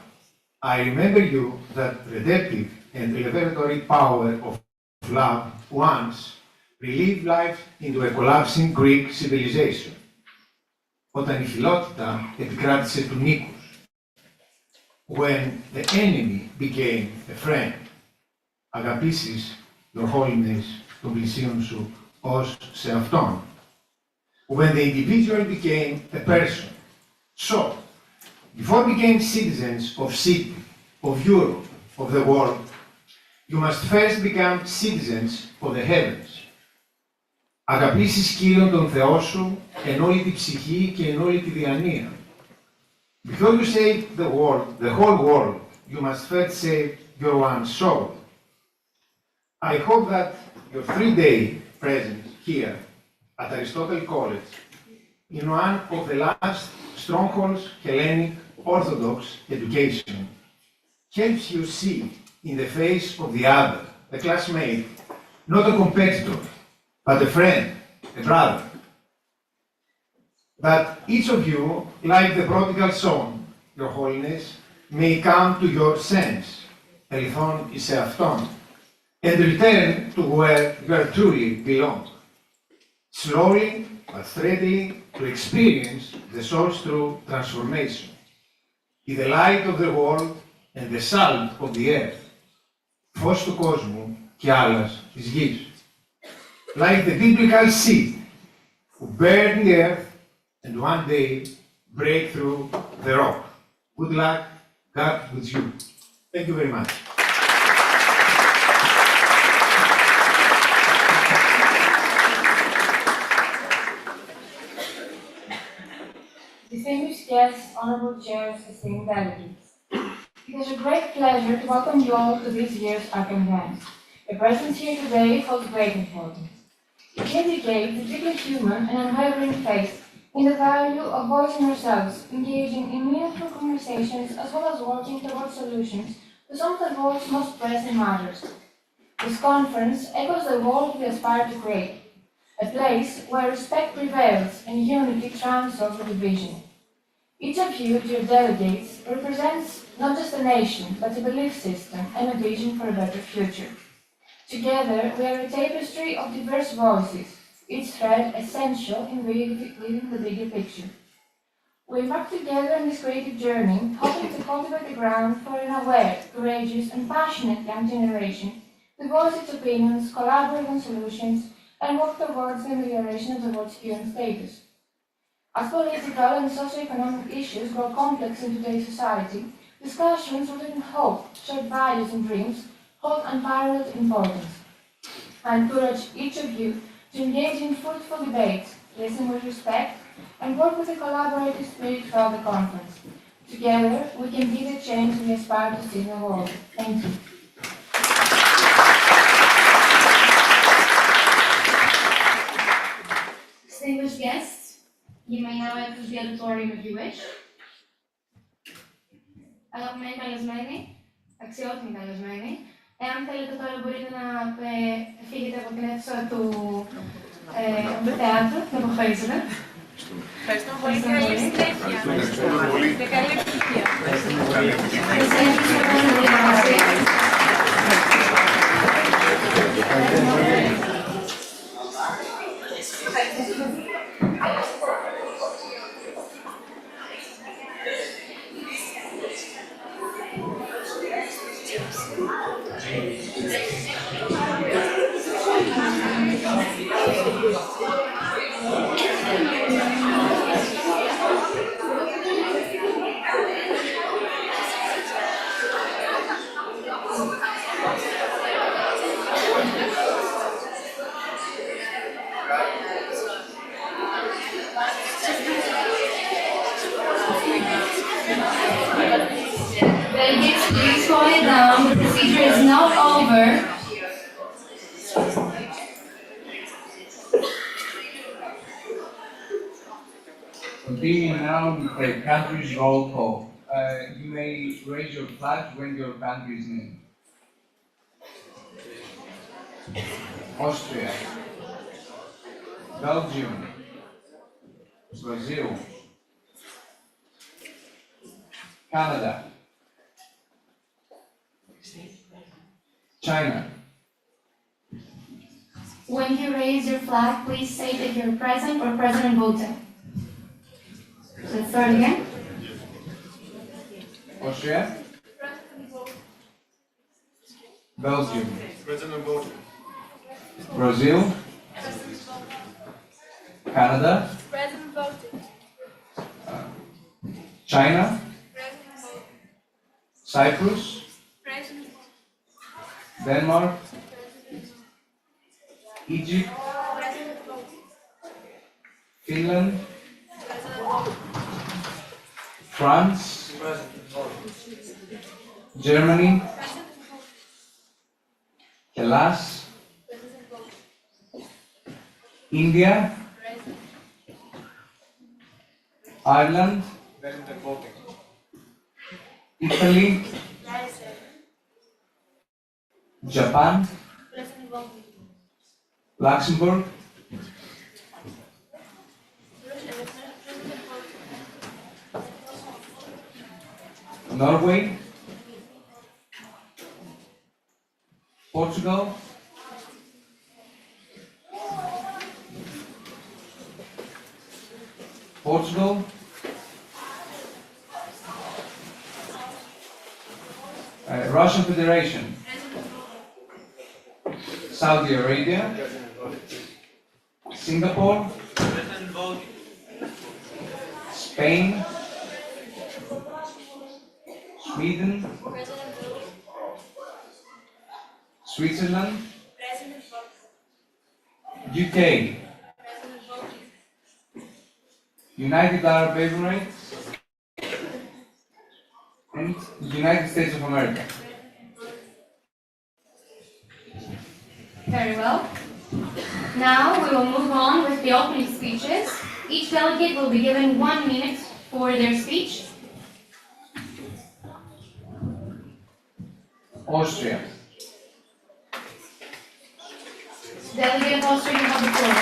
I remember you that redemptive and revelatory power of love once relieved life into a collapsing Greek civilization. Όταν η φιλότητα επικράτησε του νίκους. When the enemy became a friend. Αγαπήσεις, your holiness, τον πλησίον σου ως σε αυτόν. When the individual became a person. So, before becoming citizens of city, of Europe, of the world, you must first become citizens of the heavens. Αγαπήσεις Κύριον τον Θεό σου εν όλη τη ψυχή και εν όλη τη διανοία. Before you save the world, the whole world, you must first save your one soul. I hope that your 3-day presence here at Aristotle College, in one of the last strongholds Hellenic Orthodox education, helps you see in the face of the other, a classmate, not a competitor, but a friend, a brother. That each of you, like the prodigal son, your holiness, may come to your sense, ελθόν εις εαυτόν, and return to where you truly belong. Slowly but steadily to experience the soul's true transformation. Be the light of the world and the salt of the earth. Φως του κόσμου και άλλας της γης. Like the biblical seed who burned the earth and one day break through the rock. Good luck, God with you. Thank you very much. Distinguished guests, honorable chairs, esteemed delegates. It is a great pleasure to welcome you all to this year's Arkham Games. Your presence here today holds great importance. It indicates a deeply human and unwavering faith in the value of voicing ourselves, engaging in meaningful conversations, as well as working towards solutions to some of the world's most pressing matters. This conference echoes the world we aspire to create, a place where respect prevails and unity triumphs over division. Each of you, dear delegates, represents not just a nation, but a belief system and a vision for a better future. Together, we are a tapestry of diverse voices, each thread essential in weaving the bigger picture. We embark together on this creative journey, hoping to cultivate the ground for an aware, courageous, and passionate young generation to voice its opinions, collaborate on solutions, and work towards the amelioration of the world's current status. As political and socio-economic issues grow complex in today's society, discussions rooted in hope, shared values, and dreams hold unparalleled importance. I encourage each of you to engage in fruitful debates, listen with respect, and work with a collaborative spirit throughout the conference. Together, we can be the change we aspire to see in the world. Thank you. Distinguished guests, you may now enter the auditorium if you wish. Αγαπημένοι καλεσμένοι, αξιότιμοι καλεσμένοι, εάν θέλετε τώρα μπορείτε να φύγετε από την αίθουσα του θεάτρου, να αποχωρήσετε. Ευχαριστούμε πολύ. Καλή συνέχεια. Και καλή επιτυχία. Delegates, please quiet down. The procedure is not over. Continuing now with the country's roll call. You may raise your flag when your country is named. Austria, Belgium, Brazil, Canada, China. When you raise your flag, please say that you're present or present voting. Let's start again. Austria, Belgium, Brazil, Canada, China, Cyprus, Denmark, Egypt, Finland, France, Germany, Hellas, India, Ireland, Italy, Japan, Luxembourg, Norway, Portugal, Russian Federation, Saudi Arabia, Singapore, Spain, Sweden, Switzerland, UK, United Arab Emirates, and the United States of America. Very well. Now we will move on with the opening speeches. Each delegate will be given 1 minute for their speech. Austria. Delegate of Austria, you have the floor.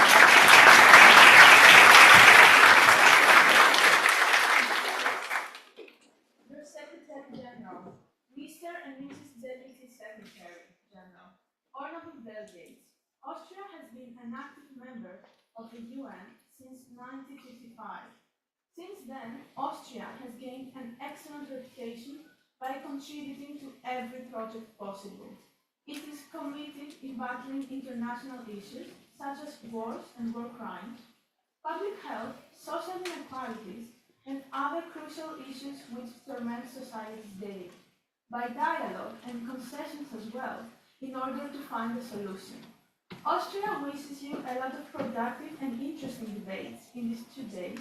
Since then, Austria has gained an excellent reputation by contributing to every project possible. It is committed in battling international issues such as wars and war crimes, public health, social inequalities, and other crucial issues which torment societies daily, by dialogue and concessions as well, in order to find a solution. Austria wishes you a lot of productive and interesting debates in these 2 days.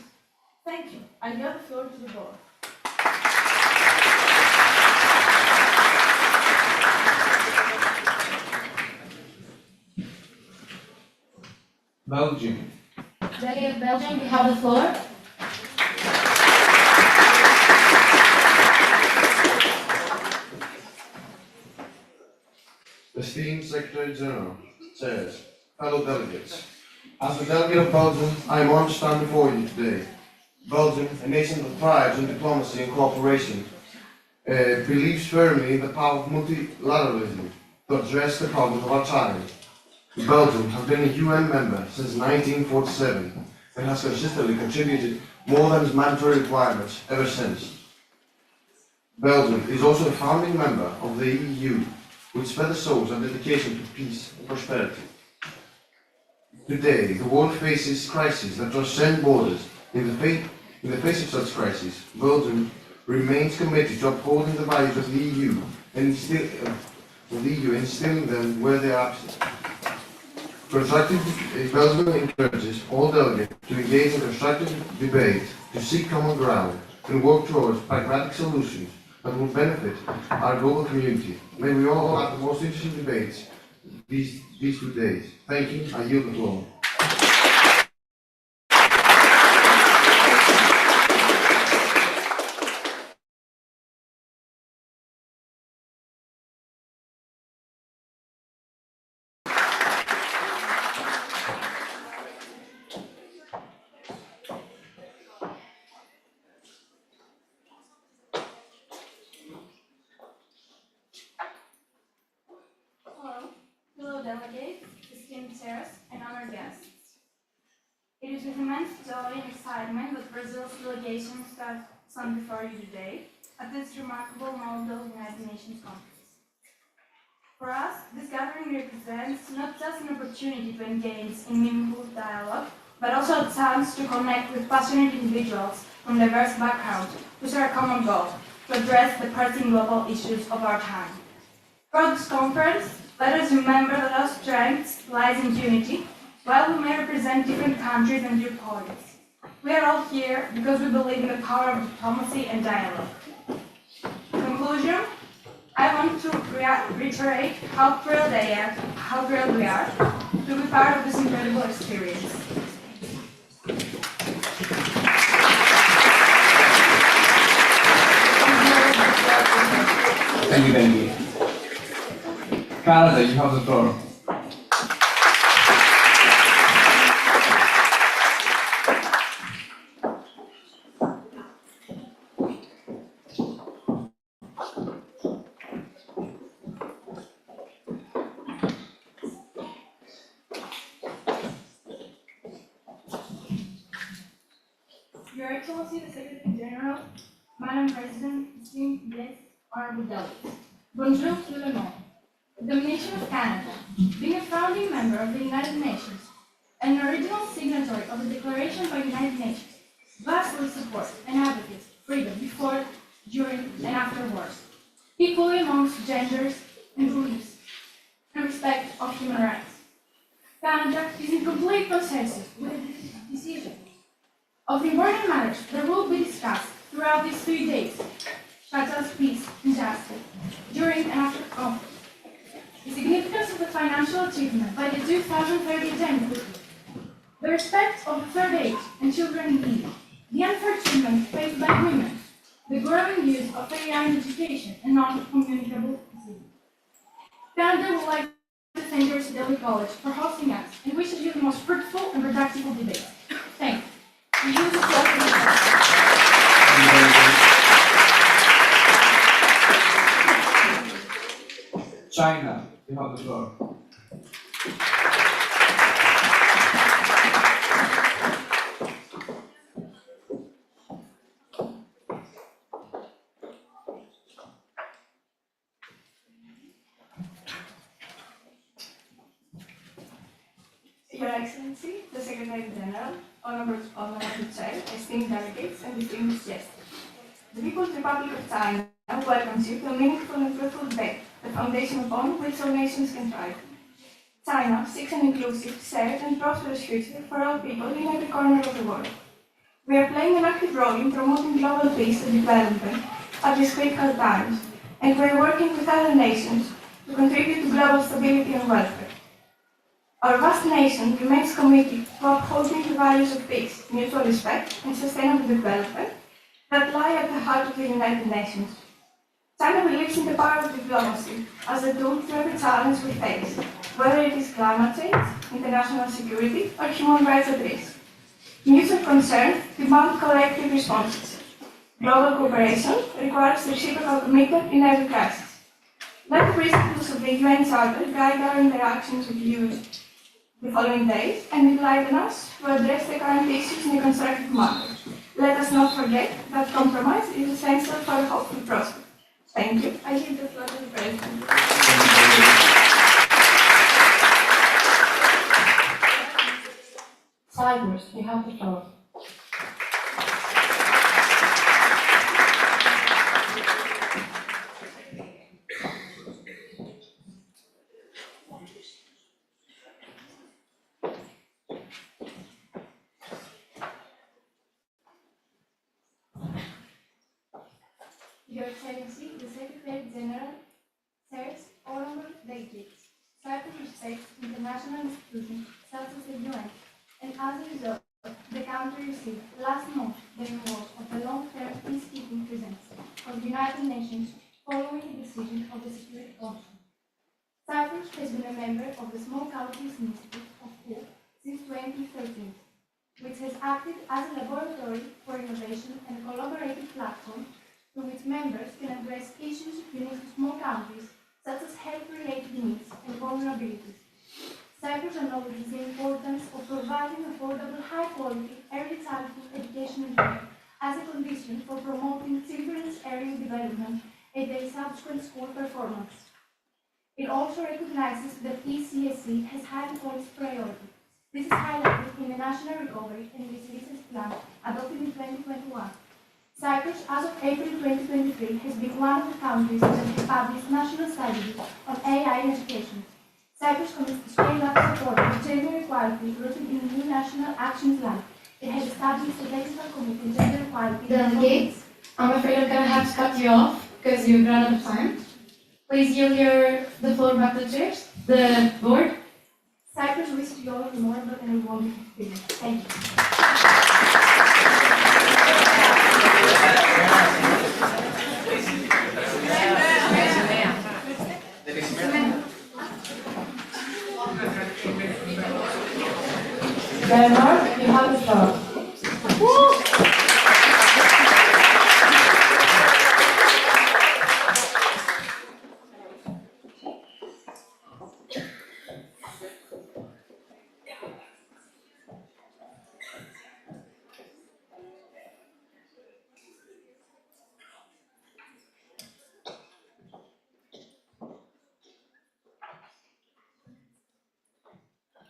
Thank you. I yield the floor to the board. Belgium. Delegate Belgium, you have the floor. Esteemed Secretary General, Chairs, fellow delegates, as the delegate of Belgium, I am honored to stand before you today. Belgium, a nation that thrives on diplomacy and cooperation, believes firmly in the power of multilateralism to address the problems of our time. Belgium has been a UN member since 1947 and has consistently contributed more than its mandatory requirements ever since. Belgium is also a founding member of the EU, which spread the souls and dedication to peace and prosperity. Today, the world faces crises that transcend borders. In the face of such crises, Belgium remains committed to upholding the values of the EU and instilling them where they are absent. Belgium encourages all delegates to engage in constructive debate, to seek common ground, and work towards pragmatic solutions that will benefit our global community. May we all have the most interesting debates these 2 days. Thank you. I yield the floor. Fellow delegates, esteemed chairs, and honored guests. It is with immense joy and excitement that Brazil's delegation stands before you today at this remarkable Model United Nations Conference. For us, this gathering represents not just an opportunity to engage in meaningful dialogue, but also a chance to connect with passionate individuals from diverse backgrounds who share a common goal to address the pressing global issues of our time. Throughout this conference, let us remember that our strength lies in unity, while we may represent different countries and viewpoints. We are all here because we believe in the power of diplomacy and dialogue. In conclusion, I want to reiterate how thrilled we are to be part of this incredible experience. Thank you, Delegate. Canada, you have the floor. Your Excellency, the Secretary General, Madam President, esteemed guests, honorable delegates. Bonjour tout le monde. The nation of Canada, being a founding member of the United Nations and an original signatory of the Declaration by United Nations, vastly supports and advocates freedom before, during, and after wars, equally amongst genders and beliefs, and respect of human rights. Canada is in complete consensus with the decision of the important matters that will be discussed throughout these 3 days, such as peace and justice, during and after conflict. The significance of the financial achievement by the 2030 Agenda, the respect of the third age and children in need, the unfair treatment faced by women, the growing use of AI in education and non-communicable diseases. Canada would like to thank your Delhi College for hosting us and wishes you the most fruitful and productive debates. Thank you. We use the floor for the China, you have the floor. Excellency, the Secretary General, Honorable Chair, esteemed delegates, and distinguished guests. The People's Republic of China welcomes you to a meaningful and fruitful debate, the foundation upon which all nations can thrive. China seeks an inclusive, shared, and prosperous future for all people in every corner of the world. We are playing an active role in promoting global peace and development at these critical times, and we are working with other nations to contribute to global stability and welfare. Our vast nation remains committed to upholding the values of peace, mutual respect, and sustainable development that lie at the heart of the United Nations. China believes in the power of diplomacy as a tool to every challenge we face, whether it is climate change, international security, or human rights at risk. Mutual concern demand collective responses. Global cooperation requires reciprocal commitment in every crisis. Let the principles of the UN Charter guide our interactions with you the following days and enlighten us to address the current issues in a constructive manner. Let us not forget that compromise is essential for a hopeful prospect. Thank you. I give the floor to the President. Cyprus, you have the floor. Your Excellency, the Secretary General, sirs, honorable delegates, Cyprus respects international institutions such as the UN, and as a result, the country received last month the reward of the long-term peacekeeping presence of the United Nations following the decision of the Security Council. Cyprus has been a member of the Small Countries Initiative of WHO since 2013, which has acted as a laboratory for innovation and a collaborative platform through which members can address issues unique to small countries, such as health-related needs and vulnerabilities. Cyprus acknowledges the importance of providing affordable, high-quality early childhood education and care as a condition for promoting children's early development and their subsequent school performance. It also recognizes that ECSC has high policy priority. This is highlighted in the National Recovery and Resilience Plan adopted in 2021. Cyprus, as of April 2023, has been one of the countries that has published national strategy on AI in education. Cyprus commits to scale up support for gender equality rooted in the new National Action Plan. It has established a technical committee on gender equality. Delegates, I'm afraid I'm gonna have to cut you off because you've run out of time. Please yield the floor back to the board. Cyprus wishes you all more but an wonderful experience. Thank you. Denmark, you have the floor.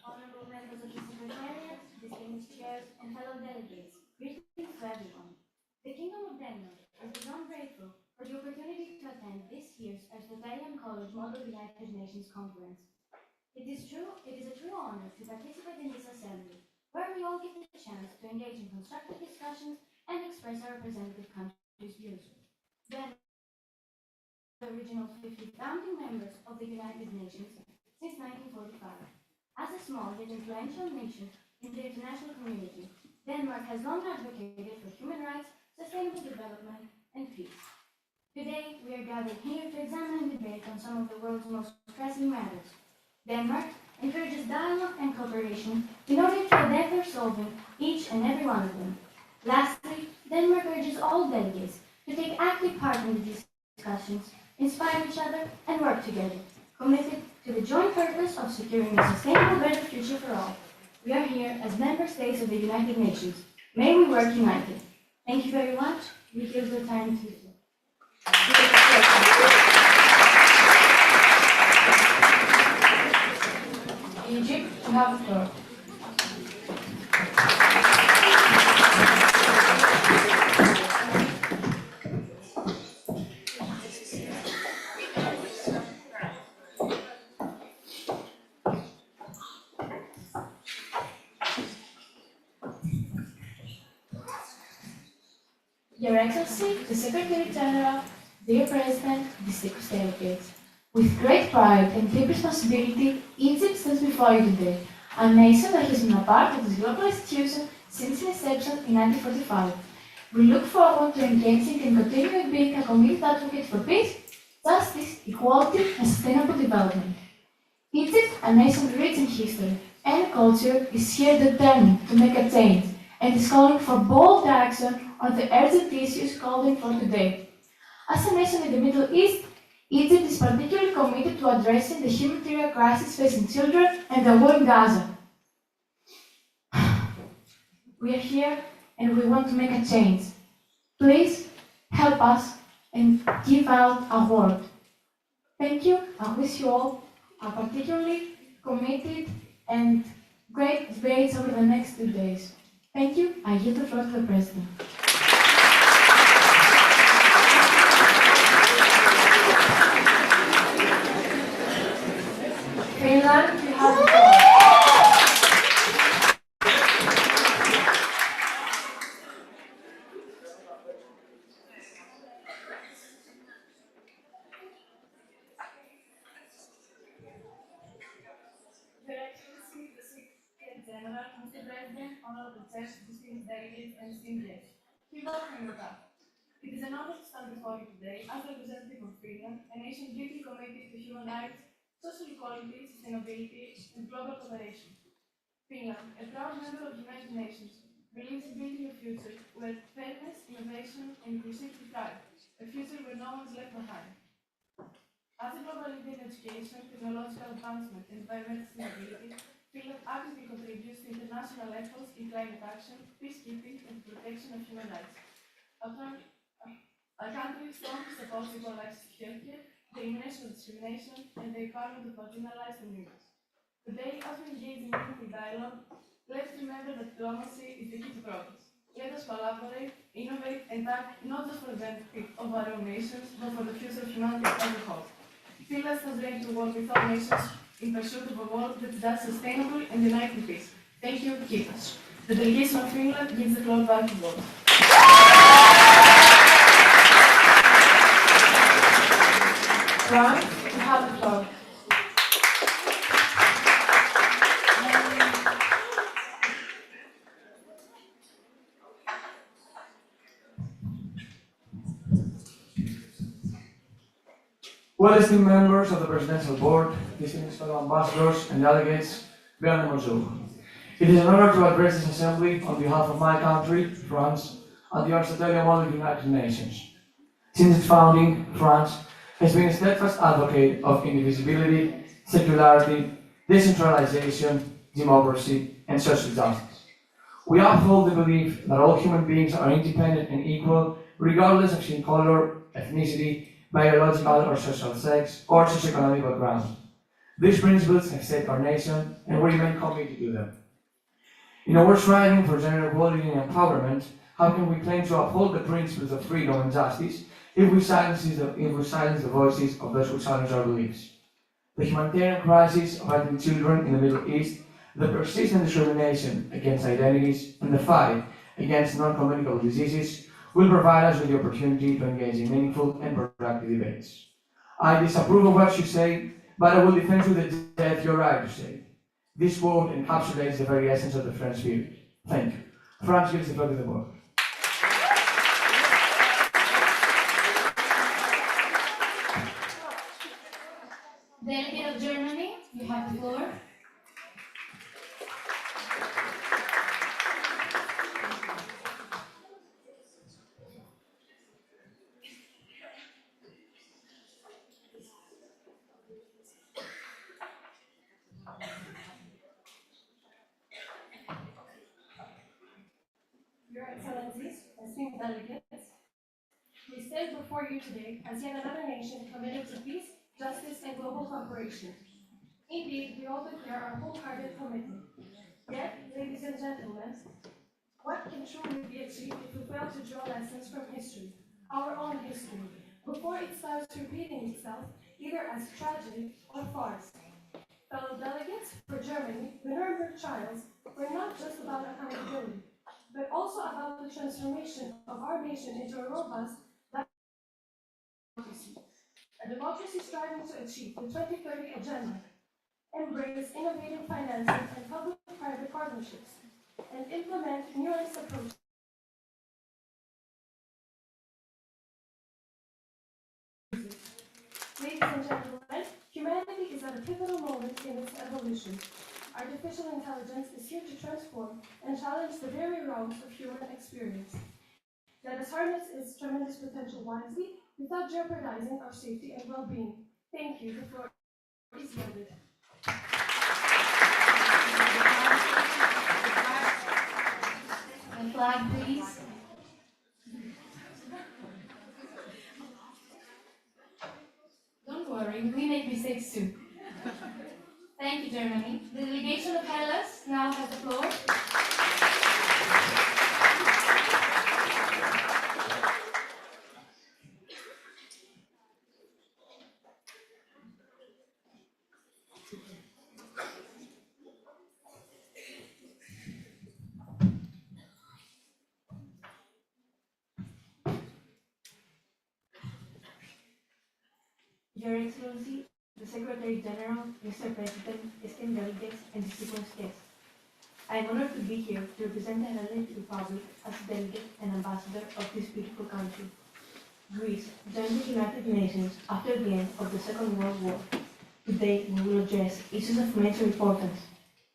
Honorable members of the Secretariat, distinguished chairs, and fellow delegates, greetings to everyone. The Kingdom of Denmark is beyond grateful for the opportunity to attend this year's Aristotelian College Model United Nations Conference. It is a true honor to participate in this assembly, where we all get the chance to engage in constructive discussions and express our representative country's views. Denmark is the original 50 founding members of the United Nations since 1945. As a small yet influential nation in the international community, Denmark has long advocated for human rights, sustainable development, and peace. Today, we are gathered here to examine and debate on some of the world's most pressing matters. Denmark encourages dialogue and cooperation in order to endeavor solving each and every one of them. Lastly, Denmark urges all delegates to take active part in the discussions, inspire each other, and work together, committed to the joint purpose of securing a sustainable, better future for all. We are here as member states of the United Nations. May we work united. Thank you very much. We give the time to Egypt, you have the floor. Your Excellency, the Secretary General, dear President, distinguished delegates, with great pride and deep responsibility, Egypt stands before you today, a nation that has been a part of this global institution since its inception in 1945. We look forward to engaging and continuing being a committed advocate for peace, justice, equality, and sustainable development. Egypt, a nation rich in history and culture, is here determined to make a change and is calling for bold action on the urgent issues called for today. As a nation in the Middle East, Egypt is particularly committed to addressing the humanitarian crisis facing children and the war in Gaza. We are here and we want to make a change. Please help us and give out a word. Thank you. I wish you all a particularly committed and great debates over the next 2 days. Thank you. I yield the floor to the President. Finland, you have the floor. Your Excellency, the Secretary General, Mr. President, honorable chairs, distinguished delegates, and esteemed guests. We welcome you back. It is an honor to stand before you today as representative of Finland, a nation deeply committed to human rights, social equality, sustainability, and global cooperation. Finland, a proud member of the United Nations, believes in building a future where fairness, innovation, and inclusivity thrive, a future where no one is left behind. As a global leader in education, technological advancement, and environmental sustainability, Finland actively contributes to international efforts in climate action, peacekeeping, and protection of human rights. Our country strongly supports equal access to healthcare, the elimination of discrimination, and the empowerment of marginalized communities. Today, as we engage in meaningful dialogue, let's remember that diplomacy is the key to progress. Let us collaborate, innovate, and act not just for the benefit of our own nations, but for the future of humanity as a whole. Finland stands ready to work with all nations in pursuit of a world that does sustainable and united peace. Thank you, keep us. The delegation of Finland gives the floor back to board. France, you have the floor. Well-esteemed members of the Presidential Board, distinguished fellow ambassadors and delegates, Bienvenue bonjour. It is an honor to address this assembly on behalf of my country, France, and the Aristotelian model of the United Nations. Since its founding, France has been a steadfast advocate of indivisibility, secularity, decentralization, democracy, and social justice. We uphold the belief that all human beings are independent and equal, regardless of skin color, ethnicity, biological or social sex, or socioeconomic background. These principles have shaped our nation, and we remain committed to them. In our striving for gender equality and empowerment, how can we claim to uphold the principles of freedom and justice if we silence the voices of those who challenge our beliefs? The humanitarian crisis affecting children in the Middle East, the persistent discrimination against identities, and the fight against non-communicable diseases will provide us with the opportunity to engage in meaningful and productive debates. I disapprove of what you say, but I will defend to the death your right to say. This quote encapsulates the very essence of the French spirit. Thank you. France gives the floor to the board. Delegate of Germany, you have the floor. Your Excellencies, esteemed delegates, we stand before you today as yet another nation committed to peace, justice, and global cooperation. Indeed, we all declare our wholehearted commitment. Yet, ladies and gentlemen, what can truly be achieved if we fail to draw lessons from history, our own history, before it starts repeating itself, either as tragedy or farce? Fellow delegates, for Germany, the Nuremberg trials were not just about accountability. but also about the transformation of our nation into a robust democracy. A democracy striving to achieve the 2030 agenda, embrace innovative financing and public-private partnerships, and implement nuanced approaches. Ladies and gentlemen, humanity is at a pivotal moment in its evolution. Artificial intelligence is here to transform and challenge the very realms of human experience. Let us harness its tremendous potential wisely without jeopardizing our safety and well-being. Thank you. The floor is yielded. The flag, please. Don't worry, we make mistakes too. Thank you, Germany. The delegation of Hellas now has the floor. Your Excellency, the Secretary General, Mr. President, esteemed delegates, and distinguished guests. I am honored to be here to represent the Hellenic Republic as delegate and ambassador of this beautiful country. Greece joined the United Nations after the end of the Second World War. Today, we will address issues of major importance,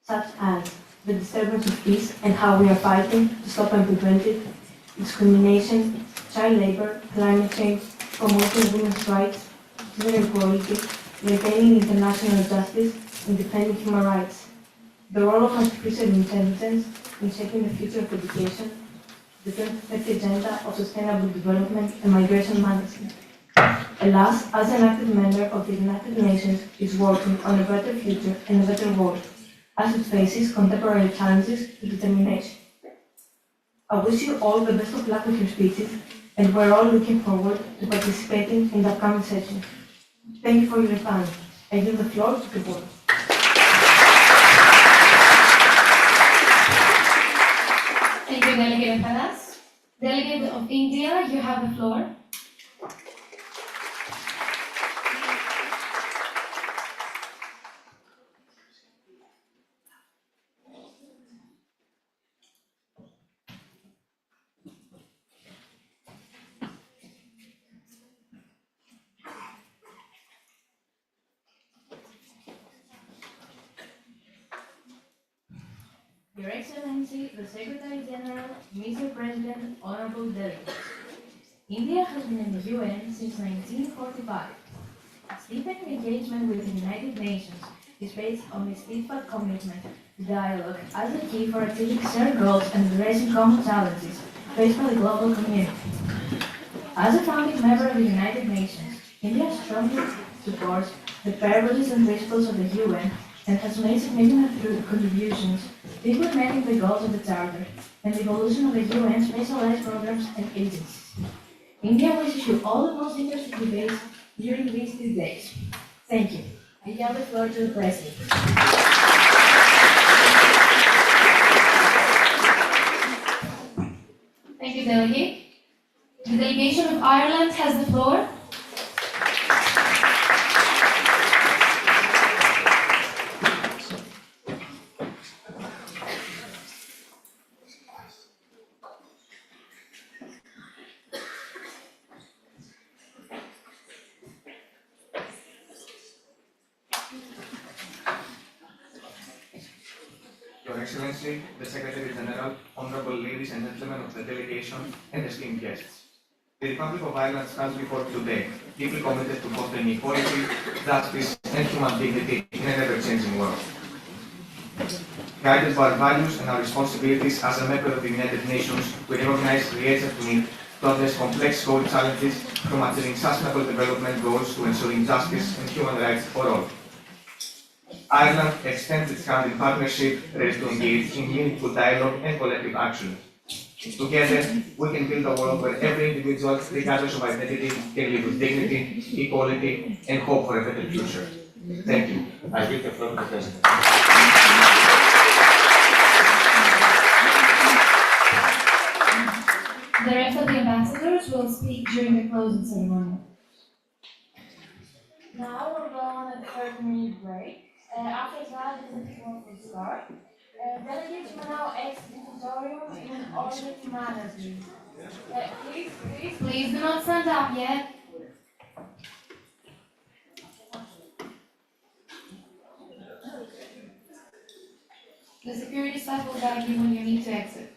such as the disturbance of peace and how we are fighting to stop and prevent it, discrimination, child labor, climate change, promoting women's rights, gender equality, maintaining international justice, and defending human rights. The role of artificial intelligence in shaping the future of education, the 2030 Agenda of Sustainable Development and Migration Management. Hellas, as an active member of the United Nations, is working on a better future and a better world, as it faces contemporary challenges with determination. I wish you all the best of luck with your speeches, and we're all looking forward to participating in the upcoming session. Thank you for your time. I give the floor to the board. Thank you, Delegate of Hellas. Delegate of India, you have the floor. Your Excellency, the Secretary General, Mr. President, honorable delegates. India has been in the UN since 1945. Its deepening engagement with the United Nations is based on its steadfast commitment to dialogue as a key for achieving shared goals and addressing common challenges faced by the global community. As a founding member of the United Nations, India strongly supports the purposes and principles of the UN and has made significant contributions to implementing the goals of the Charter and the evolution of the UN specialized programs and agencies. India wishes you all the most interesting debates during these 2 days. Thank you. I yield the floor to the President. Thank you, Delegate. The delegation of Ireland has the floor. Your Excellency, the Secretary General, honorable ladies and gentlemen of the delegation, and esteemed guests. The Republic of Ireland stands before you today, deeply committed to fostering equality, justice, and human dignity in an ever-changing world. Guided by our values and our responsibilities as a member of the United Nations, we recognize the urgent need to address complex global challenges from achieving sustainable development goals to ensuring justice and human rights for all. Ireland extends its hand in partnership, ready to engage in meaningful dialogue and collective action. Together, we can build a world where every individual, regardless of identity, can live with dignity, equality, and hope for a better future. Thank you. I give the floor to the President. The rest of the ambassadors will speak during the closing ceremony. Now we'll go on a 30-minute break. After that, the executive will start. Delegates will now exit the auditorium in an orderly manner, please. Please do not stand up yet. The security staff will guide you when you need to exit.